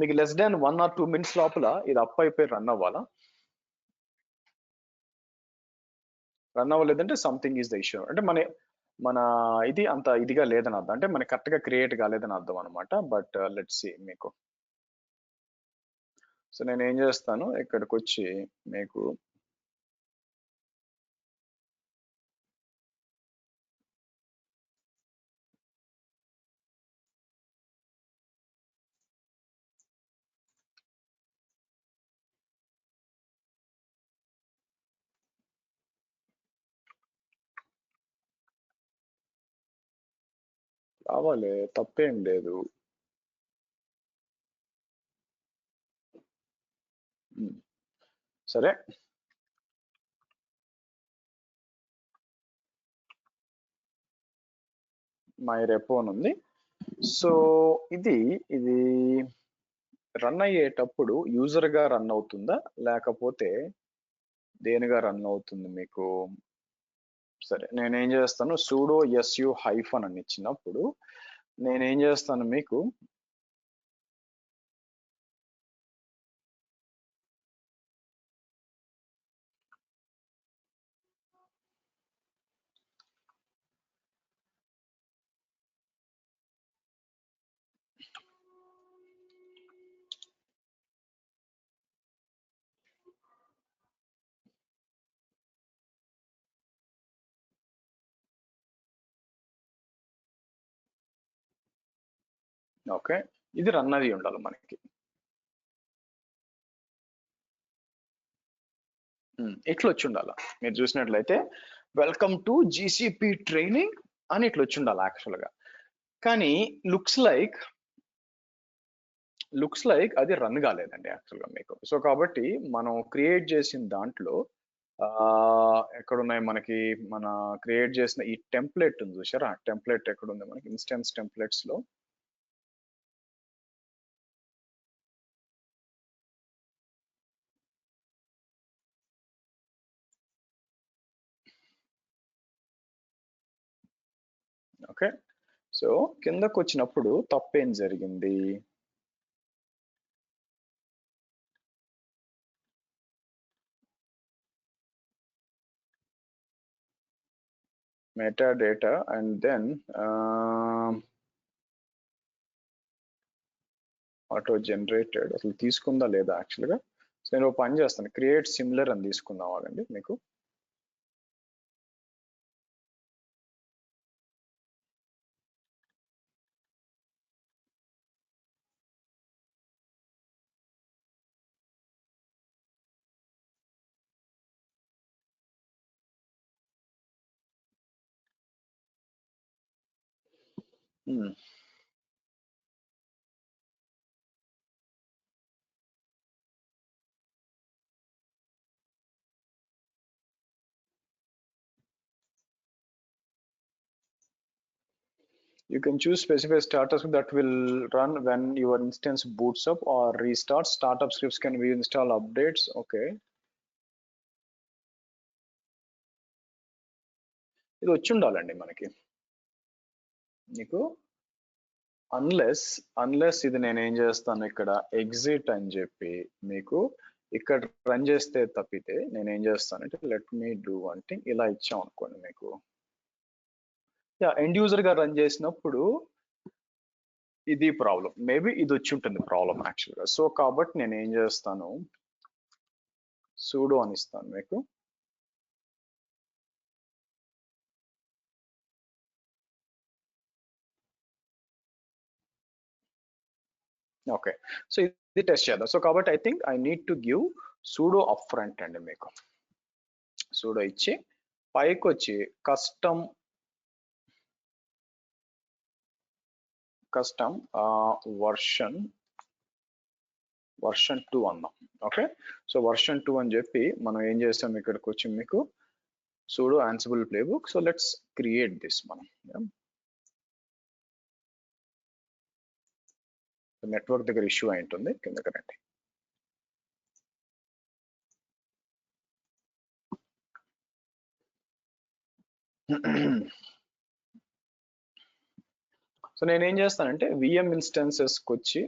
మీకు less than 1 or 2 minutes లోపల ఇది అప్ అయిపోయి రన్ అవ్వాలా? రన్ అవ్వలేదంటే సంథింగ్ ఈజ్ ద ఇష్యూ. అంటే మన ఇది అంత ఇదిగా లేదని అర్థం. అంటే మనకి కరెక్ట్ గా క్రియేట్ కాలేదని అర్థం అనమాట. బట్ లెట్స్ సి మీకు. సో నేను ఏం చేస్తాను, ఇక్కడికి వచ్చి మీకు రావాలి, తప్పేం లేదు. సరే, మై రెపో అని ఉంది. సో ఇది రన్ అయ్యేటప్పుడు యూజర్ గా రన్ అవుతుందా లేకపోతే దేనిగా రన్ అవుతుంది మీకు? సరే నేనేం చేస్తాను, sudo su హైఫన్ అని ఇచ్చినప్పుడు నేనేం చేస్తాను మీకు, ఓకే ఇది రన్ అది ఉండాలి మనకి. ఇట్లా వచ్చి ఉండాలి. మీరు చూసినట్లయితే వెల్కమ్ టు జీసీపీ ట్రైనింగ్ అని ఇట్లా వచ్చి ఉండాలి యాక్చువల్ గా. కానీ లుక్స్ లైక్ అది రన్ కాలేదండి యాక్చువల్ గా మీకు. సో కాబట్టి మనం క్రియేట్ చేసిన దాంట్లో ఎక్కడున్నాయి మనకి, మన క్రియేట్ చేసిన ఈ టెంప్లెట్ ఉంది చూసారా, టెంప్లెట్ ఎక్కడుంది మనకి, ఇన్స్టెన్స్ టెంప్లెట్స్ లో ఓకే. సో కిందకు వచ్చినప్పుడు తప్పేం జరిగింది, metadata and then auto generated అసలు తీసుకుందా లేదా యాక్చువల్గా. సో నేను ఒక పని చేస్తాను, క్రియేట్ సిమిలర్ అని తీసుకుందాం ఆగండి మీకు. You can choose specify startup script that will run when your instance boots up or restarts. Startup scripts can be install updates. Okay. ఇది వచ్చి ఉండాలండి మనకి నీకు. అన్లెస్ ఇది నేను ఏం చేస్తాను ఇక్కడ ఎగ్జిట్ అని చెప్పి మీకు ఇక్కడ రన్ చేస్తే తప్పితే నేను ఏం చేస్తానంటే లెట్ మీ డూ అంటే ఇలా ఇచ్చాం అనుకోండి మీకు. ఎండ్ యూజర్ గా రన్ చేసినప్పుడు ఇది ప్రాబ్లం, మేబీ ఇది వచ్చి ఉంటుంది ప్రాబ్లం యాక్చువల్గా. సో కాబట్టి నేను ఏం చేస్తాను, sudo అని ఇస్తాను మీకు. ఓకే, సో ఇది టెస్ట్ చేద్దాం. సో కాబట్టి I think I need to give sudo up front అండి మీకు. sudo ఇచ్చి పైకి వచ్చి కస్టమ్ వర్షన్ 2 అన్నాం. ఓకే, సో వర్షన్ 2 అని చెప్పి మనం ఏం చేస్తాం, ఇక్కడికి వచ్చి మీకు sudo ansible playbook. So let's create this మనం. నెట్వర్క్ దగ్గర ఇష్యూ అయి ఉంటుంది, కిందకి రండి. సో నేను ఏం చేస్తానంటే విఎం ఇన్స్టెన్సెస్కి వచ్చి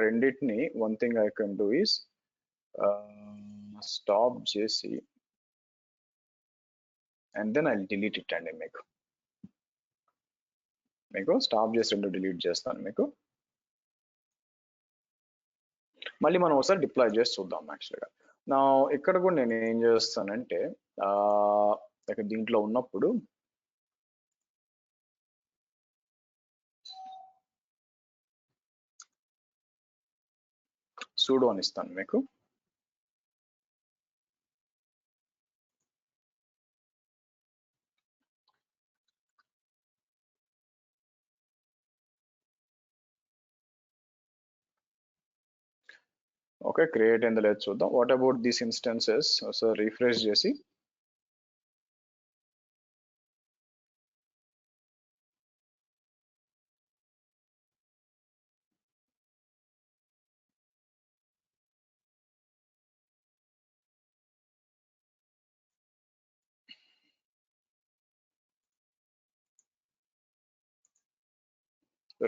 రెండింటిని one thing I can do is stop చేసి and then I delete it అండి. మీకు స్టాప్ చేసి రెండు డిలీట్ చేస్తాను. మీకు మళ్ళీ మనం ఒకసారి డిప్లాయ్ చేసి చూద్దాం. యాక్చువల్గా నా ఇక్కడ కూడా నేను ఏం చేస్తానంటే దీంట్లో ఉన్నప్పుడు sudo అని ఇస్తాను మీకు. ఓకే, క్రియేట్ అయిందో లేదు చూద్దాం. What about these instances? So refresh చేసి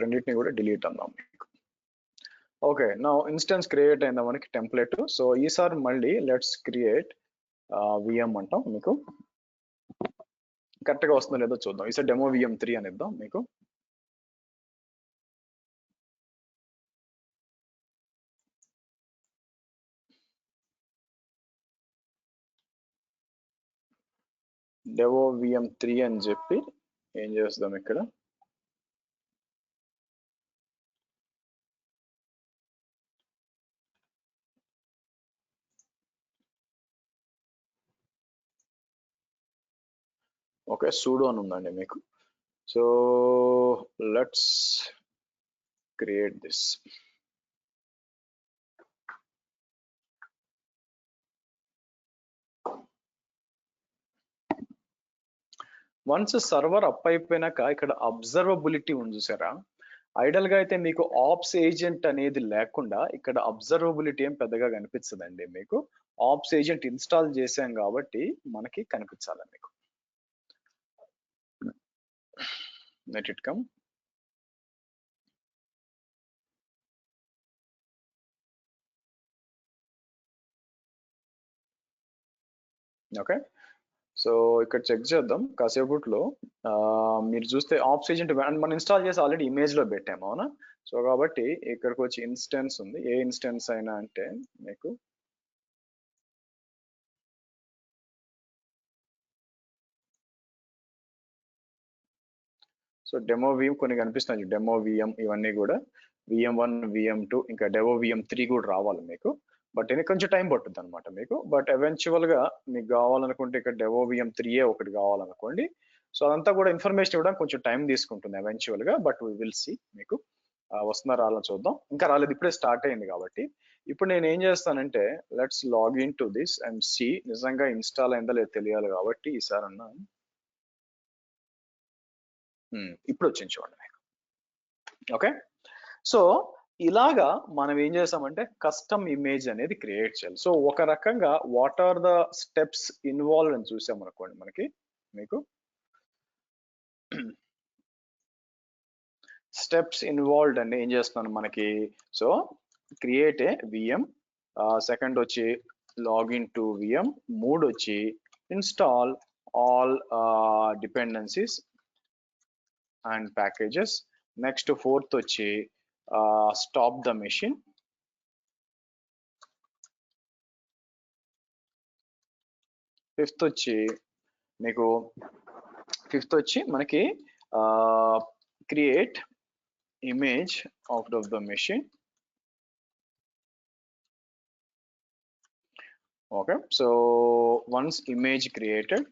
రెండింటిని కూడా డిలీట్ అందాం మీకు. ఓకే, నా ఇన్స్టెన్స్ క్రియేట్ అయిందా మనకి టెంప్లెట్. సో ఈసారి మళ్ళీ లెట్స్ క్రియేట్ విఎం అంటాం. మీకు కరెక్ట్గా వస్తుందో లేదో చూద్దాం. ఈసారి డెమో VM3 అని ఇద్దాం మీకు. డెమో VM3 అని చెప్పి ఏం చేస్తాం ఇక్కడ, ఓకే sudo అని ఉందండి మీకు. So let's create this. Once server up అయిపోయినాక ఇక్కడ అబ్జర్వబిలిటీ ఉంది చూసారా. ఐడల్ గా అయితే మీకు ఆప్స్ ఏజెంట్ అనేది లేకుండా ఇక్కడ అబ్జర్వబిలిటీ ఏం పెద్దగా కనిపించదండి మీకు. ఆప్స్ ఏజెంట్ ఇన్స్టాల్ చేసాం కాబట్టి మనకి కనిపించాలి మీకు. let it come. Okay, so ఇక్కడ చెక్ చేద్దాం కాసేపట్లో. మీరు చూస్తే ఆప్స్ ఏజెంట్ మనం ఇన్స్టాల్ చేసి ఆల్రెడీ ఇమేజ్ లో పెట్టాము అవునా. సో కాబట్టి ఇక్కడికి వచ్చి ఇన్స్టెన్స్ ఉంది. ఏ ఇన్స్టెన్స్ అయినా అంటే మీకు సో డెమో VM కొన్ని కనిపిస్తున్నాయి. డెమో VM ఇవన్నీ కూడా VM1 VM2 ఇంకా డెమో VM3 కూడా రావాలి మీకు. బట్ ఇది కొంచెం టైం పట్టుద్ది అనమాట మీకు. బట్ ఎవెన్చువల్ గా మీకు కావాలనుకుంటే ఇక్కడ డెమో VM3 ఒకటి కావాలనుకోండి. సో అదంతా కూడా ఇన్ఫర్మేషన్ ఇవ్వడానికి కొంచెం టైం తీసుకుంటుంది ఎవెన్చువల్ గా. బట్ వి విల్ సీ మీకు వస్తుందా రావాలని చూద్దాం. ఇంకా రాలేదు, ఇప్పుడే స్టార్ట్ అయింది కాబట్టి. ఇప్పుడు నేను ఏం చేస్తానంటే let's login to this and see నిజంగా ఇన్స్టాల్ అయిందా లేదో తెలియాలి కాబట్టి ఈసారి అన్నా ఇప్పుడు వచ్చింది చూడండి మీకు. ఓకే, సో ఇలాగా మనం ఏం చేసామంటే కస్టమ్ ఇమేజ్ అనేది క్రియేట్ చేయాలి. సో ఒక రకంగా what are the steps involve అని చూసాం అనుకోండి మనకి. మీకు స్టెప్స్ ఇన్వాల్వ్డ్ అని ఏం చేస్తున్నాను మనకి. So create a VM, second వచ్చి లాగిన్ టు VM, మూడు వచ్చి install all dependencies and packages, next fourth వచ్చి స్టాప్ ద మెషిన్, ఫిఫ్త్ వచ్చి మనకి create image out of the machine. Okay, so once image created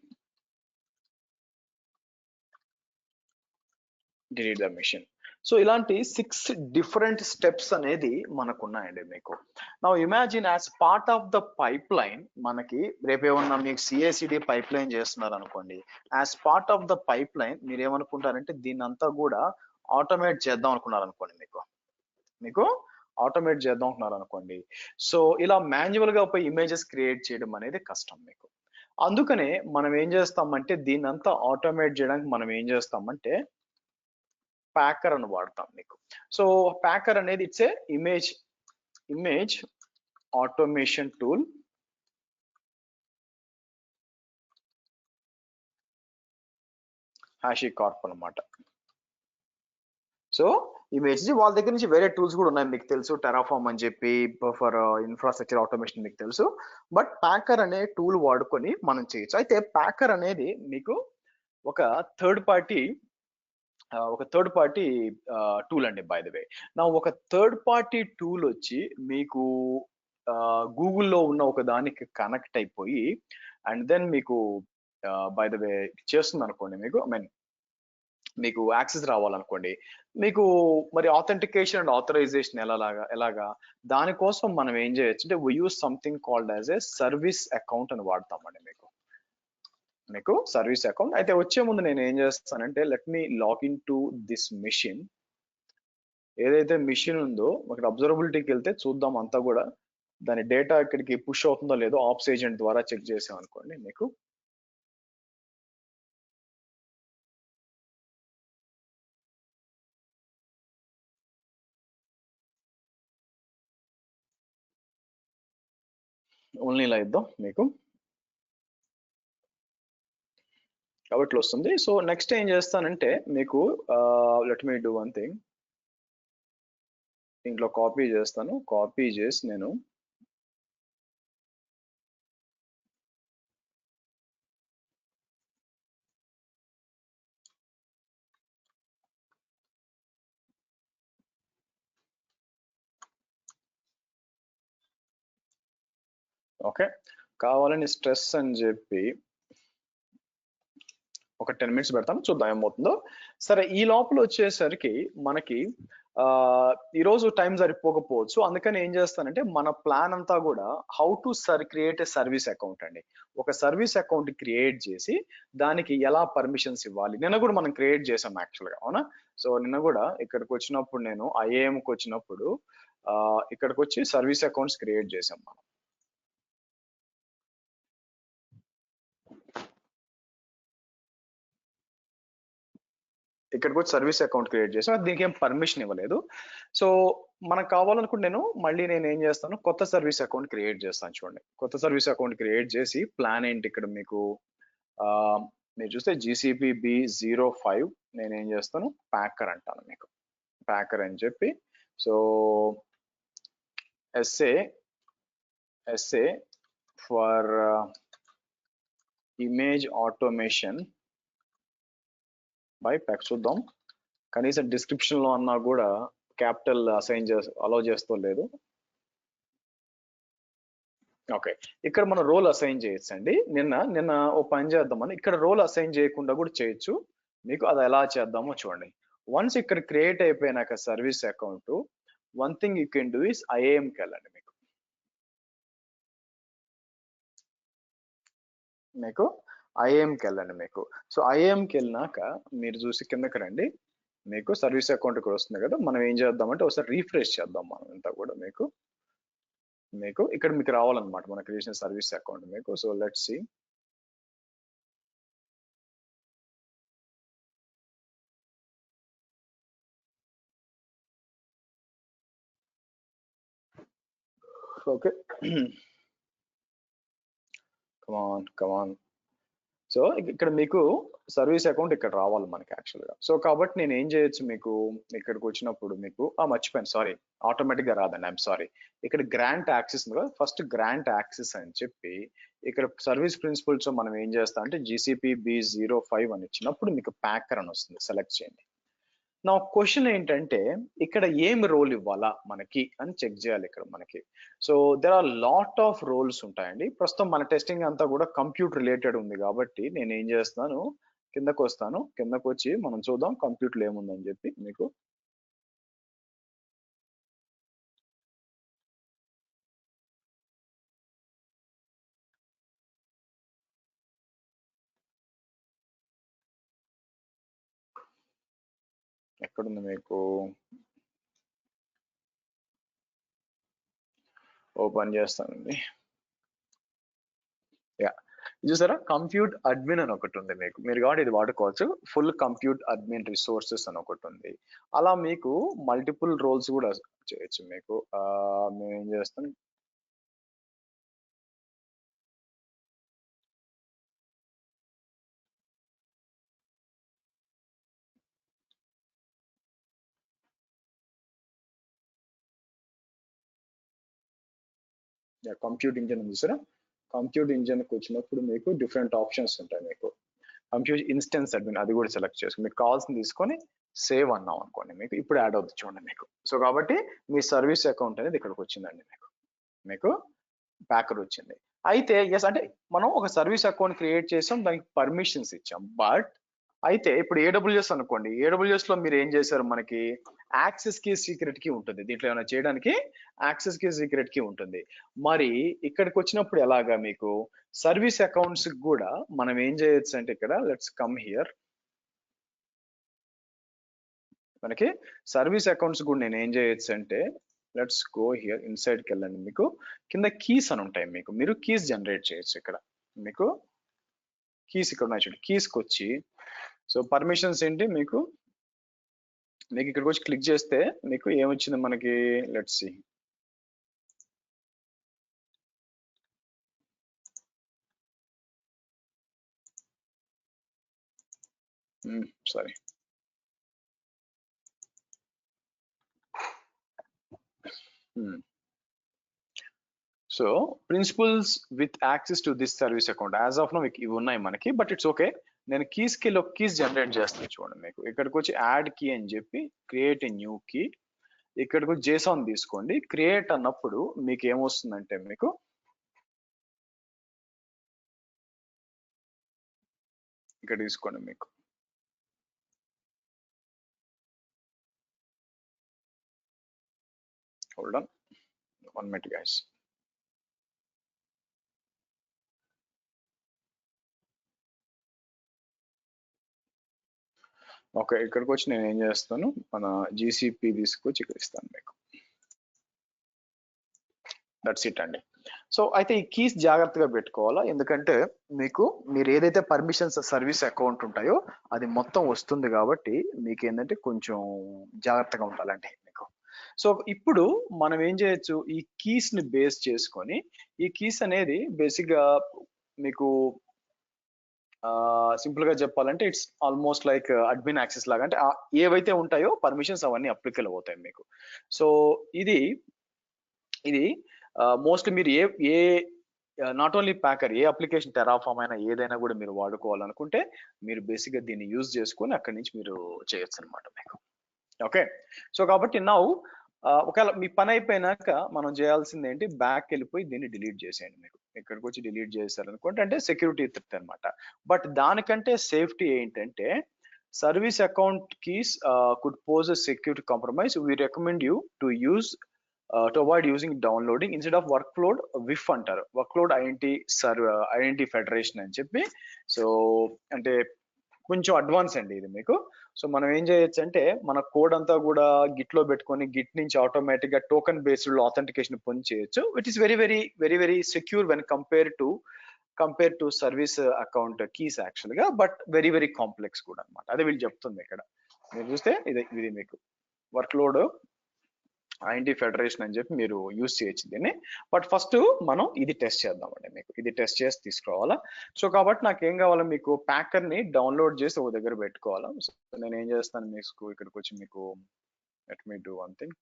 delete the machine. So ఇలాంటి 6 different steps అనేది మనకు ఉన్నాయండి మీకు. Now imagine as part of the pipe line మనకి రేపు ఏమన్నా మీకు CI/CD పైప్ లైన్ చేస్తున్నారు అనుకోండి. As part of the pipe line మీరు ఏమనుకుంటారంటే దీన్ని అంతా కూడా ఆటోమేట్ చేద్దాం అనుకున్నారు అనుకోండి. మీకు ఆటోమేట్ చేద్దాం అనుకున్నారు అనుకోండి. సో ఇలా మాన్యువల్ గా పోయి ఇమేజెస్ క్రియేట్ చేయడం అనేది కష్టం మీకు. అందుకనే మనం ఏం చేస్తామంటే దీన్ని అంతా ఆటోమేట్ చేయడానికి మనం ఏం చేస్తామంటే ప్యాకర్ అని వాడతాం మీకు. సో ప్యాకర్ అనేది it's a image automation tool. HashiCorp అన్నమాట. సో ఇమేజ్ వాళ్ళ దగ్గర నుంచి వేరే టూల్స్ కూడా ఉన్నాయి మీకు తెలుసు, టెరాఫార్మ్ అని చెప్పి ఫర్ ఇన్ఫ్రాస్ట్రక్చర్ ఆటోమేషన్ మీకు తెలుసు. బట్ ప్యాకర్ అనే టూల్ వాడుకొని మనం చేయొచ్చు. అయితే ప్యాకర్ అనేది మీకు ఒక థర్డ్ పార్టీ టూల్ అండి. బై ద వే నా ఒక థర్డ్ పార్టీ టూల్ వచ్చి మీకు గూగుల్లో ఉన్న ఒక దానికి కనెక్ట్ అయిపోయి అండ్ దెన్ మీకు బై ద వే చేస్తుంది అనుకోండి. మీకు ఐ మీన్ మీకు యాక్సెస్ రావాలనుకోండి, మీకు మరి ఆథెంటికేషన్ అండ్ ఆథరైజేషన్ ఎలాగా దానికోసం మనం ఏం చేయొచ్చు అంటే we use something called as a service account అని వాడతామండి. మీకు సర్వీస్ అకౌంట్. అయితే వచ్చే ముందు నేను ఏం చేస్తానంటే let me login to this machine. ఏదైతే మిషన్ ఉందో అక్కడ అబ్జర్వబిలిటీకి వెళ్తే చూద్దాం అంతా కూడా దాని డేటా ఇక్కడికి పుష్ అవుతుందో లేదో ఆప్స్ ఏజెంట్ ద్వారా చెక్ చేసాం అనుకోండి. మీకు ఓన్లీ ఇలా ఇద్దాం మీకు కాబట్టి వస్తుంది. సో నెక్స్ట్ ఏం చేస్తానంటే మీకు let me do one thing. దీంట్లో కాపీ చేస్తాను. కాపీ చేసి నేను ఓకే కావాలని స్ట్రెస్ అని చెప్పి ఒక 10 minutes పెడతాను, చూద్దాం ఏమవుతుందో. సరే ఈ లోపల వచ్చేసరికి మనకి ఈరోజు టైం సరిపోకపోవచ్చు. అందుకని ఏం చేస్తానంటే మన ప్లాన్ అంతా కూడా how to create a service account అండి. ఒక సర్వీస్ అకౌంట్ క్రియేట్ చేసి దానికి ఎలా పర్మిషన్స్ ఇవ్వాలి నిన్న కూడా మనం క్రియేట్ చేసాం యాక్చువల్గా, అవునా? సో నిన్న కూడా ఇక్కడికి వచ్చినప్పుడు నేను ఐఏఎంకి వచ్చినప్పుడు ఇక్కడికి వచ్చి సర్వీస్ అకౌంట్స్ క్రియేట్ చేసాం మనం. ఇక్కడికి వచ్చి సర్వీస్ అకౌంట్ క్రియేట్ చేసాం, దీనికి ఏం పర్మిషన్ ఇవ్వలేదు. సో మనకు కావాలనుకుంటే నేను ఏం చేస్తాను, కొత్త సర్వీస్ అకౌంట్ క్రియేట్ చేస్తాను. చూడండి, కొత్త సర్వీస్ అకౌంట్ క్రియేట్ చేసి ప్లాన్ ఏంటి ఇక్కడ మీకు మీరు చూస్తే GCP B05 నేను ఏం చేస్తాను ప్యాకర్ అంటాను మీకు, ప్యాకర్ అని చెప్పి. So SA for image automation by pack. చూద్దాం కనీసం డిస్క్రిప్షన్ లో అన్నా కూడా క్యాపిటల్ అలౌ చేస్తూ లేదు. ఓకే ఇక్కడ మనం రోల్ అసైన్ చేయొచ్చు అండి. నిన్న ఓ పని చేద్దామని ఇక్కడ రోల్ అసైన్ చేయకుండా కూడా చేయొచ్చు. మీకు అది ఎలా చేద్దామో చూడండి. వన్స్ ఇక్కడ క్రియేట్ అయిపోయినాక service account, one thing you can do is ఐఏఎంకి వెళ్ళండి. మీకు ఐఏఎంకి వెళ్ళండి మీకు. సో ఐఏఎంకి వెళ్ళినాక మీరు చూసి కిందకి రండి, మీకు సర్వీస్ అకౌంట్ ఇక్కడ వస్తుంది కదా. మనం ఏం చేద్దామంటే ఒకసారి రీఫ్రెష్ చేద్దాం మనం అంతా కూడా. మీకు ఇక్కడ మీకు రావాలన్నమాట మన క్రియేషన్ సర్వీస్ అకౌంట్ మీకు. So let's see. Okay come on. So ఇక్కడ మీకు సర్వీస్ అకౌంట్ ఇక్కడ రావాలి మనకి యాక్చువల్గా. సో కాబట్టి నేను ఏం చేయొచ్చు మీకు ఇక్కడికి వచ్చినప్పుడు మీకు మర్చిపోయాను, సారీ, ఆటోమేటిక్ గా రాదండి, ఐఎమ్ సారీ. ఇక్కడ గ్రాంట్ యాక్సెస్ ఉంది కదా, ఫస్ట్ గ్రాంట్ యాక్సెస్ అని చెప్పి ఇక్కడ సర్వీస్ ప్రిన్సిపల్స్ మనం ఏం చేస్తాం అంటే GCP B05 అని ఇచ్చినప్పుడు మీకు ప్యాకర్ అని వస్తుంది, సెలెక్ట్ చేయండి. నా క్వశ్చన్ ఏంటంటే ఇక్కడ ఏం రోల్ ఇవ్వాలా మనకి అని చెక్ చేయాలి ఇక్కడ మనకి. So there are lot of roles ఉంటాయండి. ప్రస్తుతం మన టెస్టింగ్ అంతా కూడా కంప్యూటర్ రిలేటెడ్ ఉంది కాబట్టి నేను ఏం చేస్తాను, కిందకు వస్తాను, కిందకు వచ్చి మనం చూద్దాం కంప్యూటర్ ఏముందని చెప్పి మీకు. ఎక్కడుంది మీకు, ఓపెన్ చేస్తానండి. యా చూసారా, కంప్యూట్ అడ్మిన్ అని ఒకటి ఉంది మీకు, మీరు కాబట్టి ఇది వాడుకోవచ్చు. ఫుల్ కంప్యూట్ అడ్మిన్ రిసోర్సెస్ అని ఒకటి ఉంది. అలా మీకు మల్టిపుల్ రోల్స్ కూడా చేయొచ్చు మీకు. మేము ఏం చేస్తాం, కంప్యూట్ ఇంజిన్ ఉంది చూసారా, కంప్యూట్ ఇంజిన్కి వచ్చినప్పుడు మీకు డిఫరెంట్ ఆప్షన్స్ ఉంటాయి. మీకు కంప్యూట్ ఇన్స్టెన్స్ అడ్మిన్ అది కూడా సెలెక్ట్ చేసుకుని మీకు కావాల్సింది తీసుకొని సేవ్ అన్నాం అనుకోండి, మీకు ఇప్పుడు యాడ్ అవుతుంది చూడండి మీకు. సో కాబట్టి మీ సర్వీస్ అకౌంట్ అనేది ఇక్కడికి వచ్చిందండి మీకు. మీకు ప్యాకర్ వచ్చింది. అయితే ఎస్ అంటే మనం ఒక సర్వీస్ అకౌంట్ క్రియేట్ చేసాం, దానికి పర్మిషన్స్ ఇచ్చాం. బట్ అయితే ఇప్పుడు ఏడబ్ల్యూఎస్ అనుకోండి, ఏడబ్ల్యూఎస్ లో మీరు ఏం చేశారు, మనకి యాక్సెస్ కి సీక్రెట్ కి ఉంటుంది, దీంట్లో ఏమైనా చేయడానికి యాక్సెస్ కి సీక్రెట్ కి ఉంటుంది. మరి ఇక్కడికి వచ్చినప్పుడు ఎలాగా మీకు సర్వీస్ అకౌంట్స్ కూడా మనం ఏం చేయొచ్చు అంటే, ఇక్కడ లెట్స్ కమ్ హియర్, మనకి సర్వీస్ అకౌంట్స్ కూడా నేను ఏం చేయొచ్చు అంటే, లెట్స్ గో హియర్, ఇన్సైడ్కి వెళ్ళండి, మీకు కింద కీస్ అని ఉంటాయి, మీకు మీరు కీస్ జనరేట్ చేయొచ్చు. ఇక్కడ మీకు కీస్ ఇక్కడ ఉన్నాయి చూడండి, కీస్కి వచ్చి సో పర్మిషన్స్ ఏంటి మీకు, మీకు ఇక్కడికి వచ్చి క్లిక్ చేస్తే మీకు ఏమొచ్చింది మనకి, let's see, sorry, so principals with access to this service account as of now ఇవి ఉన్నాయి మనకి, బట్ ఇట్స్ ఓకే. నేను కీస్కి ఒక కీస్ జనరేట్ చేస్తాను చూడండి, మీకు ఇక్కడికి వచ్చి యాడ్ కీ అని చెప్పి క్రియేట్ ఎ న్యూ కీ, ఇక్కడికి వచ్చి జేసాన్ తీసుకోండి. క్రియేట్ అన్నప్పుడు మీకు ఏమొస్తుందంటే, మీకు ఇక్కడ తీసుకోండి, మీకు hold on 1 minute guys. Okay, ఇక్కడికి వచ్చి నేను ఏం చేస్తాను, మన జీసీపీ తీసుకొచ్చి ఇక్కడ ఇస్తాను మీకు. దట్స్ ఇట్ అండి. సో అయితే ఈ కీస్ జాగ్రత్తగా పెట్టుకోవాలా, ఎందుకంటే మీకు మీరు ఏదైతే పర్మిషన్స్ సర్వీస్ అకౌంట్ ఉంటాయో అది మొత్తం వస్తుంది, కాబట్టి మీకు ఏంటంటే కొంచెం జాగ్రత్తగా ఉండాలండి మీకు. సో ఇప్పుడు మనం ఏం చేయొచ్చు, ఈ కీస్ ని బేస్ చేసుకొని, ఈ కీస్ అనేది బేసిక్ గా మీకు సింపుల్ గా చెప్పాలంటే it's almost like admin access లాగా, అంటే ఏవైతే ఉంటాయో పర్మిషన్స్ అవన్నీ అప్లికల్ అవుతాయి మీకు. సో ఇది ఇది మోస్ట్లీ మీరు ఏ ఏ నాట్ ఓన్లీ ప్యాకర్, ఏ అప్లికేషన్ టెరాఫామ్ అయినా ఏదైనా కూడా మీరు వాడుకోవాలనుకుంటే మీరు బేసిక్ గా దీన్ని యూజ్ చేసుకొని అక్కడి నుంచి మీరు చేయొచ్చు అనమాట మీకు. ఓకే, సో కాబట్టి నౌ ఒకవేళ మీ పని అయిపోయినాక మనం చేయాల్సింది ఏంటి, బ్యాక్ వెళ్ళిపోయి దీన్ని డిలీట్ చేసేయండి. మీకు ఇక్కడికి వచ్చి డిలీట్ చేశారనుకుంటే అంటే సెక్యూరిటీ థ్రెట్ అనమాట. బట్ దానికంటే సేఫ్టీ ఏంటంటే, service account keys could pose a security compromise, we recommend you to use to avoid using downloading instead of workload విఫ్ అంటారు, వర్క్లోడ్ ఐడెంటిటీ ఐడెంటిటీ ఫెడరేషన్ అని చెప్పి. సో అంటే కొంచెం అడ్వాన్స్ అండి ఇది మీకు. సో మనం ఏం చేయొచ్చు అంటే, మన కోడ్ అంతా కూడా గిట్ లో పెట్టుకొని గిట్ నుంచి ఆటోమేటిక్ గా టోకెన్ బేస్డ్ ఆథెంటికేషన్ పొంది చేయొచ్చు, which is very very very very secure when compare to service account keys actual గా, బట్ వెరీ వెరీ కాంప్లెక్స్ కూడా అనమాట. అదే వీళ్ళు చెప్తుంది ఇక్కడ, మీరు చూస్తే ఇది మీకు వర్క్లోడ్ ఐడెంటిటీ ఫెడరేషన్ అని చెప్పి మీరు యూజ్ చేయొచ్చు దీన్ని. బట్ ఫస్ట్ మనం ఇది టెస్ట్ చేద్దామండి, మీకు ఇది టెస్ట్ చేసి తీసుకురావాలా. సో కాబట్టి నాకు ఏం కావాలా, మీకు ప్యాకర్ ని డౌన్లోడ్ చేసి ఒక దగ్గర పెట్టుకోవాలా. సో నేను ఏం చేస్తాను, మీకు ఇక్కడికి వచ్చి మీకు let me do one thing.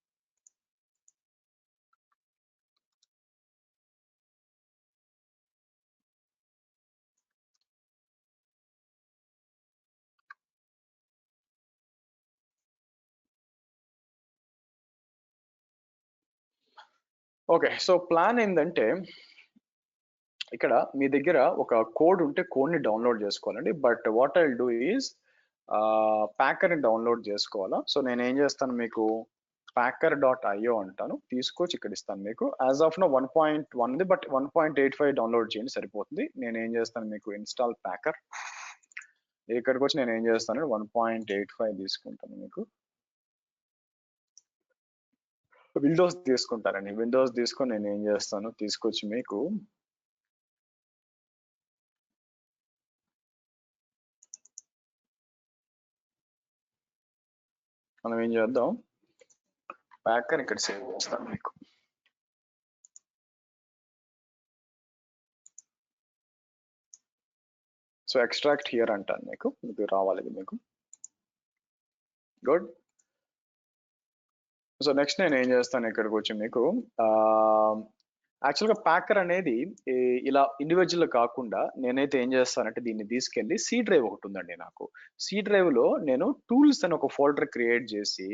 Okay, so plan ఏంటంటే, ఇక్కడ మీ దగ్గర ఒక కోడ్ ఉంటే కోడ్ ని డౌన్లోడ్ చేసుకోవాలండి. But what I do is packer ని డౌన్లోడ్ చేసుకోవాలా. సో నేను ఏం చేస్తాను, మీకు packer.io అంటాను, తీసుకొచ్చి ఇక్కడ ఇస్తాను మీకు. యాజ్ ఆఫ్ నో 1.1 ఉంది, బట్ 1.85 డౌన్లోడ్ చేయండి సరిపోతుంది. నేను ఏం చేస్తాను, మీకు ఇన్స్టాల్ ప్యాకర్, ఇక్కడికి వచ్చి నేను ఏం చేస్తాను 1.85 తీసుకుంటాను. మీకు విండోస్ తీసుకుంటారండి, విండోస్ తీసుకొని నేను ఏం చేస్తాను, తీసుకొచ్చి మీకు మనం ఏం చేద్దాం, ప్యాకర్ ఇక్కడ సేవ్ చేస్తాను మీకు. సో ఎక్స్ట్రాక్ట్ హియర్ అంటాను మీకు, ఇది రావాలి ఇది మీకు. గుడ్. సో నెక్స్ట్ నేను ఏం చేస్తాను, ఇక్కడికి వచ్చి మీకు యాక్చువల్గా ప్యాకర్ అనేది ఇలా ఇండివిజువల్ కాకుండా నేనైతే ఏం చేస్తానంటే దీన్ని తీసుకెళ్ళి సి డ్రైవ్ ఒకటి ఉందండి నాకు. సి డ్రైవ్ లో నేను టూల్స్ అని ఒక ఫోల్డర్ క్రియేట్ చేసి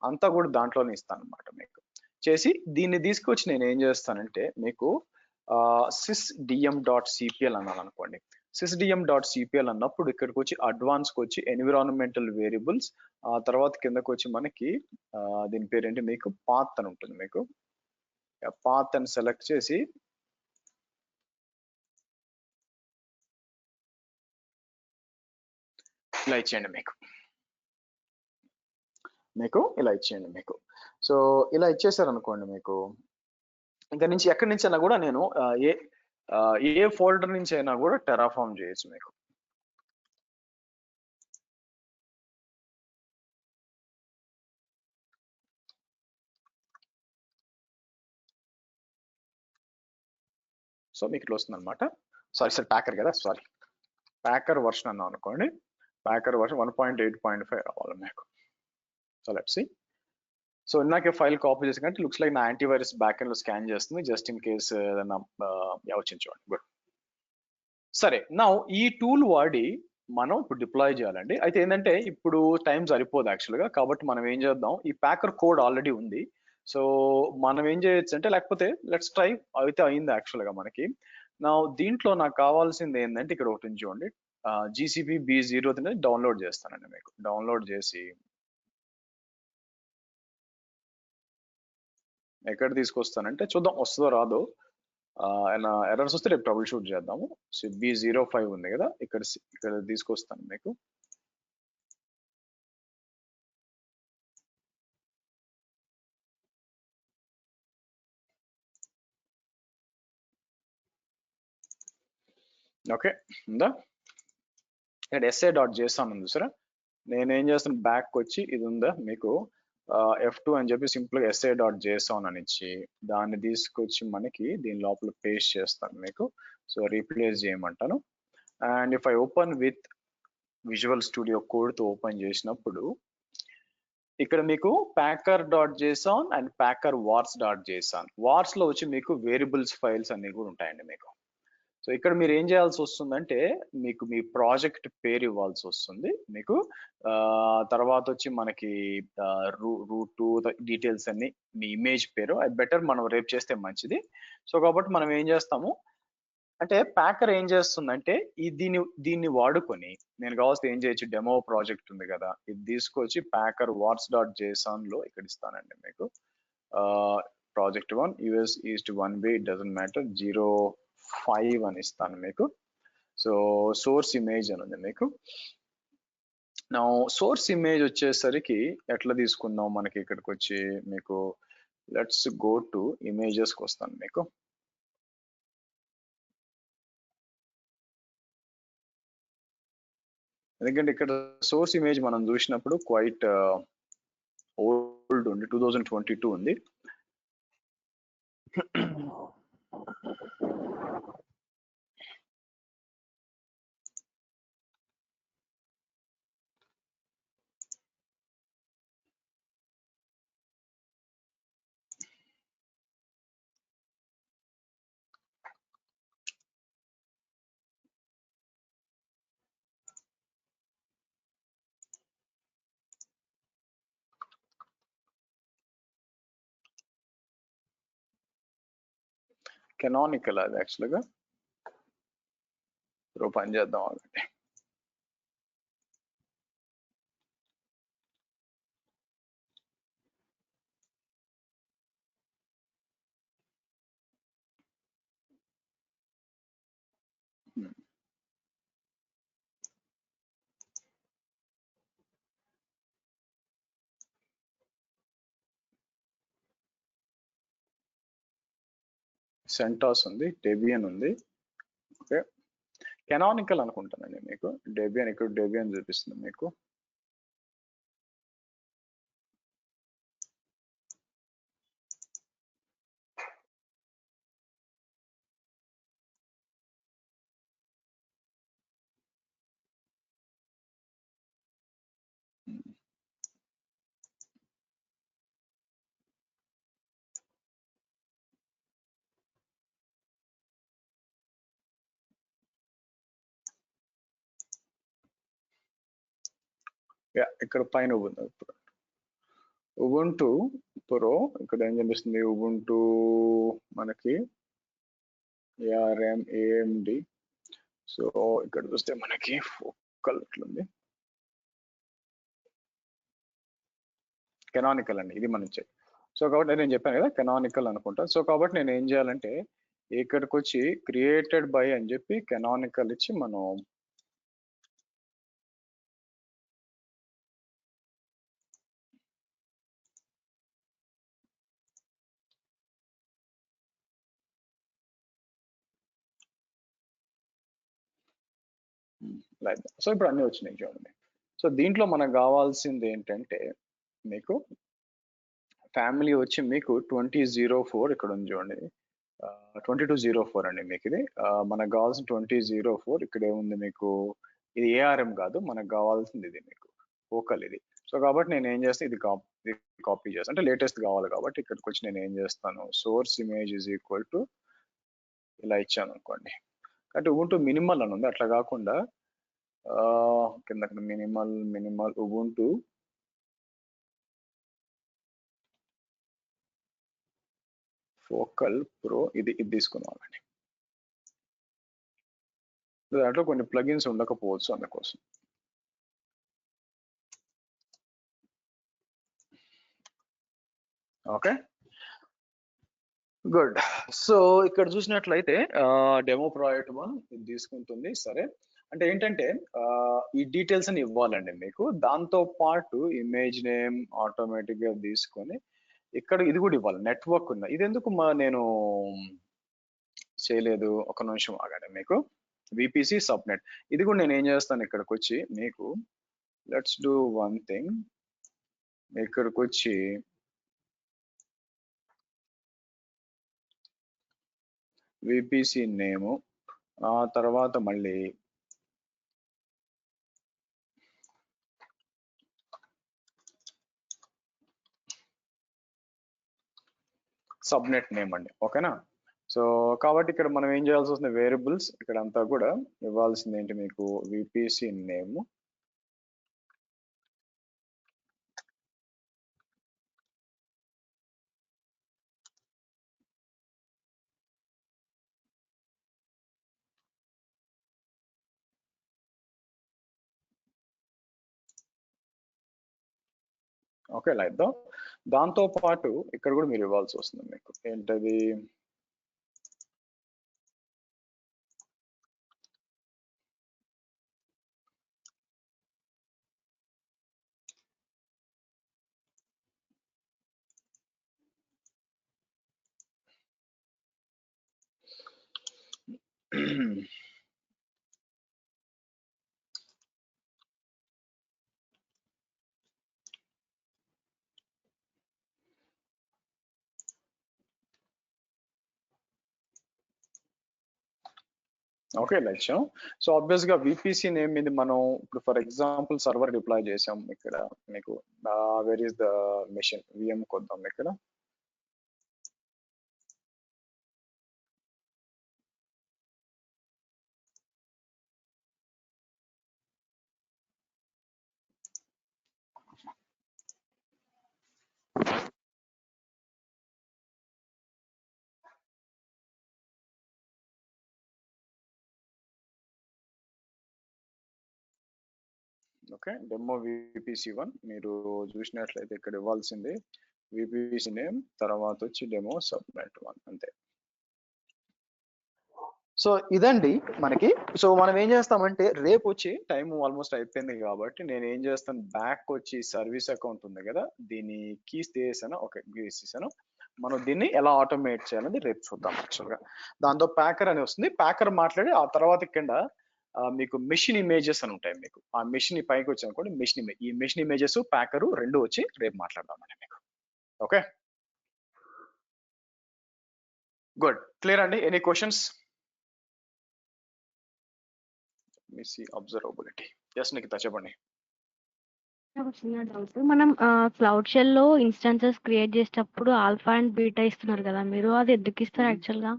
అంతా కూడా దాంట్లోనే ఇస్తాను అనమాట మీకు. చేసి దీన్ని తీసుకొచ్చి నేను ఏం చేస్తానంటే మీకు sysdm.cpl అన్నాను అనుకోండి. sysdm.cpl అన్నప్పుడు ఇక్కడికి వచ్చి అడ్వాన్స్కి వచ్చి ఎన్విరాన్మెంటల్ వేరియబుల్స్, ఆ తర్వాత కిందకి వచ్చి మనకి దీని పేరు ఏంటి మీకు పాత్ అని ఉంటుంది మీకు. పాత్ అని సెలెక్ట్ చేసి ఇలా ఇచ్చేయండి మీకు ఇలా ఇచ్చేయండి మీకు. సో ఇలా ఇచ్చేసారు అనుకోండి మీకు, ఇంకా నుంచి ఎక్కడి నుంచి అయినా కూడా నేను ఏ ఫోల్డర్ నుంచి అయినా కూడా టెరాఫార్మ్ చేయొచ్చు మీకు. సో మీకు ఇట్లా వస్తుంది అనమాట. సారీ ప్యాకర్ కదా, సారీ ప్యాకర్ వర్షన్ అన్నాం అనుకోండి. ప్యాకర్ వర్షన్ 1.8.5 రావాలి మీకు. So let's see. సో ఇందాకే ఫైల్ కాపీ చేసి కంటే లుక్స్ లైక్ నా యాంటీవైరస్ బ్యాక్ ఎండ్ లో స్కాన్ చేస్తుంది, జస్ట్ ఇన్ కేస్ ఏదైనా వచ్చింది చూడండి. గుడ్. సరే, నా ఈ టూల్ వాడి మనం ఇప్పుడు డిప్లాయ్ చేయాలండి. అయితే ఏంటంటే ఇప్పుడు టైం సరిపోదు యాక్చువల్గా, కాబట్టి మనం ఏం చేద్దాం, ఈ ప్యాకర్ కోడ్ ఆల్రెడీ ఉంది. సో మనం ఏం చేయొచ్చు అంటే, లేకపోతే లెట్స్ ట్రై, అయితే అయింది యాక్చువల్గా మనకి. నా దీంట్లో నాకు కావాల్సింది ఏంటంటే ఇక్కడ ఒకటి చూడండి, GCP B0 డౌన్లోడ్ చేస్తానండి మీకు. డౌన్లోడ్ చేసి ఎక్కడ తీసుకొస్తానంటే చూద్దాం వస్తుందో రాదో. ఎర్రర్స్ వస్తే రేపు ట్రబుల్ షూట్ చేద్దాము. సో B05 ఉంది కదా, ఇక్కడ తీసుకొస్తాను మీకు. ఓకే ఉందా, ఇక్కడ SA.json ఉంది సరే. నేనేం చేస్తాను, బ్యాక్ వచ్చి ఇది ఉందా మీకు, F2 అని చెప్పి సింపుల్ గా SA.json అని ఇచ్చి దాన్ని తీసుకొచ్చి మనకి దీని లోపల పేస్ట్ చేస్తాను మీకు. సో రీప్లేస్ చేయమంటాను. And if I open with Visual Studio Code తో ఓపెన్ చేసినప్పుడు ఇక్కడ మీకు packer.json అండ్ packerwars.json, వార్స్ లో వచ్చి మీకు వేరియబుల్స్ ఫైల్స్ అన్ని కూడా ఉంటాయండి మీకు. సో ఇక్కడ మీరు ఏం చేయాల్సి వస్తుందంటే మీకు మీ ప్రాజెక్ట్ పేరు ఇవ్వాల్సి వస్తుంది మీకు. తర్వాత వచ్చి మనకి రూట్ డీటెయిల్స్ అన్ని, మీ ఇమేజ్ పేరు అది బెటర్ మనం రేపు చేస్తే మంచిది. సో కాబట్టి మనం ఏం చేస్తాము అంటే, ప్యాకర్ ఏం చేస్తుందంటే దీన్ని వాడుకొని నేను కావాల్సి ఏం చేయొచ్చు, డెమో ప్రాజెక్ట్ ఉంది కదా, ఇది తీసుకొచ్చి packerwars.json లో ఇక్కడ ఇస్తానండి మీకు. Project 1 US East 1B doesn't matter 05 అని ఇస్తాను మీకు. సో సోర్స్ ఇమేజ్ అని ఉంది మీకు. నా సోర్స్ ఇమేజ్ వచ్చేసరికి ఎట్లా తీసుకుందాం, మనకి ఇక్కడికి వచ్చి మీకు లెట్స్ గో టు ఇమేజెస్కి వస్తాను మీకు. ఎందుకంటే ఇక్కడ సోర్స్ ఇమేజ్ మనం చూసినప్పుడు క్వైట్ ఓల్డ్ ఉంది, 2022 ఉంది. కెనానికల్ అది యాక్చువల్గా పని చేద్దాం ఆగండి. సెంటాస్ ఉంది, డెబియన్ ఉంది. ఓకే, కెనానికల్ అనుకుంటానండి మీకు. డెబియన్ ఇక్కడ డెబియన్ చూపిస్తుంది మీకు. ఇక్కడ పైన ఉబుంటు ప్రో ఇక్కడ ఏం చూపిస్తుంది ఉబుంటు మనకి ARM AMD సో ఇక్కడ చూస్తే మనకి ఫోకల్ ఇట్లుంది కెనానికల్ అండి ఇది మన సో కాబట్టి నేను చెప్పాను కదా కెనానికల్ అనుకుంటా సో కాబట్టి నేను ఏం చేయాలంటే ఇక్కడికి వచ్చి క్రియేటెడ్ బై అని చెప్పి కెనానికల్ ఇచ్చి మనం సో ఇప్పుడు అన్ని వచ్చినాయి చూడండి సో దీంట్లో మనకు కావాల్సింది ఏంటంటే మీకు ఫ్యామిలీ వచ్చి మీకు 2004 ఇక్కడ ఉంది చూడండి 2204 అండి మీకు ఇది మనకు కావాల్సిన 2004 ఇక్కడ ఏముంది మీకు ఇది ARM కాదు మనకు కావాల్సింది ఇది మీకు ఫోకల్ ఇది సో కాబట్టి నేను ఏం చేస్తాను ఇది కాపీ చేస్తాను అంటే లేటెస్ట్ కావాలి కాబట్టి ఇక్కడికి వచ్చి నేను ఏం చేస్తాను source image is equal to ఇలా ఇచ్చాను అనుకోండి అంటే ఉబుంటు మినిమల్ అని ఉంది అట్లా కాకుండా కింద మినిమల్ ఉబుంటు ఫోకల్ ప్రో ఇది తీసుకున్నామండి దాంట్లో కొన్ని ప్లగిన్స్ ఉండకపోవచ్చు అందుకోసం ఓకే గుడ్ సో ఇక్కడ చూసినట్లయితే డెమో ప్రాజెక్ట్ 1 ఇది తీసుకుంటుంది సరే అంటే ఏంటంటే ఈ డీటెయిల్స్ అని ఇవ్వాలండి మీకు దాంతో పాటు ఇమేజ్ నేమ్ ఆటోమేటిక్ గా తీసుకొని ఇక్కడ ఇది కూడా ఇవ్వాలి నెట్వర్క్ ఉన్న ఇది ఎందుకు నేను చేయలేదు ఒక నిమిషం ఆగండి మీకు VPC సబ్నెట్ ఇది కూడా నేను ఏం చేస్తాను ఇక్కడికి వచ్చి మీకు లెట్స్ డూ వన్ థింగ్ ఇక్కడికి వచ్చి VPC నేము ఆ తర్వాత మళ్ళీ సబ్నెట్ నేమ్ అండి ఓకేనా సో కాబట్టి ఇక్కడ మనం ఏం చేయాల్సి వస్తుంది వేరియబుల్స్ ఇక్కడ అంతా కూడా ఇవ్వాల్సింది ఏంటి మీకు VPC నేమ్ ఓకే లైక్ దాంతో పాటు ఇక్కడ కూడా మీరు ఇవ్వాల్సి వస్తుంది మీకు ఏంటది ఓకే లక్ష్యం సో ఆబ్వియస్ గా VPC నేమ్ మీద మనం ఇప్పుడు ఫర్ ఎగ్జాంపుల్ సర్వర్ డిప్లాయ్ చేసాం ఇక్కడ మీకు where is the machine VM కొద్దాం ఇక్కడ ఓకే డెమో VPC1 మీరు చూసినట్లయితే ఇక్కడ ఇవ్వాల్సింది VPC నేమ్ తర్వాత వచ్చి డెమో సబ్నెట్ 1 అంతే సో ఇదండి మనకి సో మనం ఏం చేస్తామంటే రేపు వచ్చి టైం ఆల్మోస్ట్ అయిపోయింది కాబట్టి నేను ఏం చేస్తాను బ్యాక్ వచ్చి సర్వీస్ అకౌంట్ ఉంది కదా దీన్ని కీస్ తీసేసాను ఓకే కీస్ తీసాను మనం దీన్ని ఎలా ఆటోమేట్ చేయాలని రేపు చూద్దాం యాక్చువల్గా దాంతో ప్యాకర్ అని వస్తుంది ప్యాకర్ మాట్లాడి ఆ తర్వాత కింద మీకు మెషిన్ ఇమేజెస్ అని ఉంటాయి మీకు ఆ మెషిన్ పైకి వచ్చి అనుకోండి మెషిన్ ఈ మెషిన్ ఇమేజెస్ ప్యాకరు రెండు వచ్చి రేపు మాట్లాడదామండి మీకు ఓకే గుడ్ క్లియర్ అండి any questions observability yes Nikhita చెప్పండి చిన్న డౌట్ మనం క్లౌడ్ షెల్ లో ఇన్స్టాన్సెస్ క్రియేట్ చేసేటప్పుడు ఆల్ఫా అండ్ బీటా ఇస్తున్నారు కదా మీరు అది ఎందుకు ఇస్తారు యాక్చువల్ గా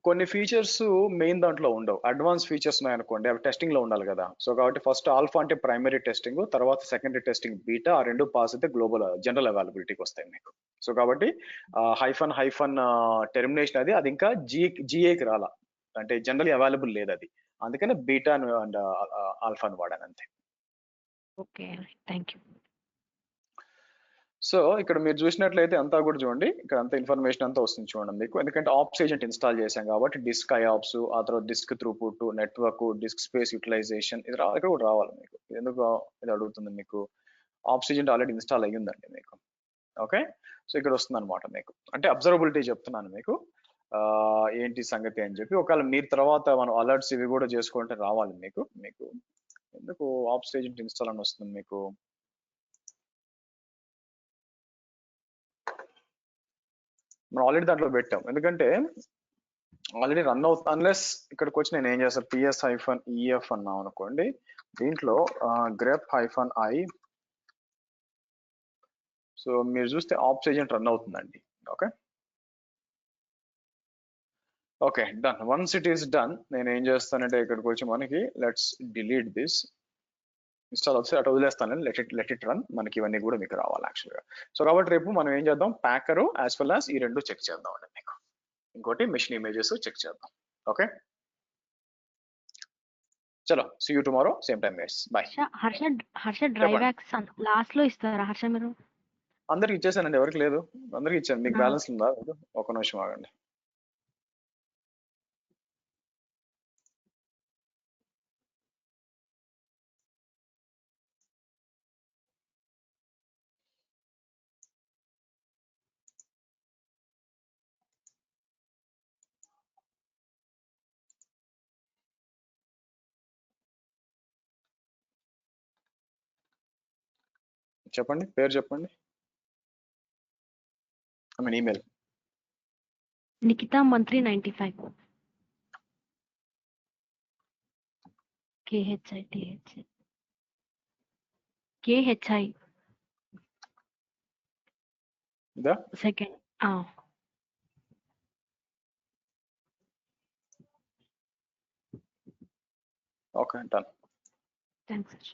కొన్ని ఫీచర్స్ మెయిన్ దాంట్లో ఉండవు, అడ్వాన్స్ ఫీచర్స్ ఉన్నాయి అనుకోండి, అవి టెస్టింగ్ లో ఉండాలి కదా. సో కాబట్టి ఫస్ట్ ఆల్ఫా అంటే ప్రైమరీ టెస్టింగ్, తర్వాత సెకండరీ టెస్టింగ్ బీటా, ఆ రెండు పాస్ అయితే గ్లోబల్ జనరల్ అవైలబిలిటీకి వస్తాయి మీకు. సో కాబట్టి హైఫన్ టెర్మినేషన్ అది ఇంకా జిఏకి రాలా, అంటే జనరల్ అవైలబుల్ లేదు అది, అందుకని బీటా అండ్ ఆల్ఫాను వాడాను అంతే. Okay, thank you. సో ఇక్కడ మీరు చూసినట్లయితే అంతా కూడా చూడండి, ఇక్కడ అంతా ఇన్ఫర్మేషన్ అంతా వస్తుంది చూడండి మీకు. ఎందుకంటే ఆప్స్ ఏజెంట్ ఇన్స్టాల్ చేశాం కాబట్టి డిస్క్ ఐఆప్స్, ఆ తర్వాత disk throughput, network, disk space utilisation, ఇది ఇక్కడ కూడా రావాలి మీకు. ఎందుకు ఇది అడుగుతుంది మీకు, ఆప్స్ ఏజెంట్ ఆల్రెడీ ఇన్స్టాల్ అయ్యిందండి మీకు. ఓకే, సో ఇక్కడ వస్తుంది అనమాట మీకు, అంటే అబ్జర్వబిలిటీ చెప్తున్నాను మీకు ఏంటి సంగతి అని చెప్పి. ఒకవేళ మీరు తర్వాత మనం అలర్ట్స్ ఇవి కూడా చేసుకుంటే రావాలి మీకు. ఎందుకు ఆప్స్ ఏజెంట్ ఇన్స్టాల్ అని వస్తుంది మీకు. మనం ఆల్రెడీ దాంట్లో పెట్టాం, ఎందుకంటే ఆల్రెడీ రన్ అవుతుంది. అన్లెస్ ఇక్కడికి వచ్చి నేను ఏం చేస్తాను, PS-EF అన్నాం అనుకోండి, దీంట్లో grep-i. సో మీరు చూస్తే ఆప్స్ ఏజెంట్ రన్ అవుతుందండి. Okay done. Once it is done, నేను ఏం చేస్తానంటే ఇక్కడికి వచ్చి మనకి లెట్స్ డిలీట్ దిస్, ఇన్స్టాల్ వస్తే అటు వదిలేస్తాను, లెట్ ఇట్ రన్. మనకి ఇవన్నీ కూడా మీకు రావాలి యాక్చువల్గా. సో కాబట్టి రేపు మనం ఏం చేద్దాం, ప్యాకరు యాజ్ వెల్ యాజ్ ఈ రెండు చెక్ చేద్దాం అండి మీకు. ఇంకోటి మెషిన్ ఇమేజెస్ చెక్ చేద్దాం. ఓకే చలో, see you tomorrow same time guys, bye. Harsha drive యాక్స్ లాస్ట్ లో ఇస్తారా హర్ష మీరు? అందరికి ఇచ్చేసానండి, ఎవరికి లేదు, అందరికి ఇచ్చాను. మీకు నా- బ్యాలెన్స్ ఉందా? ఒక నిమిషం ఆగండి. చెప్పండి, పేరు చెప్పండి, ఐ మీన్ ఈమెయిల్. నిఖితా మంత్రి 95 KHI ఇదా? Second. Okay done. Thanks Harsha.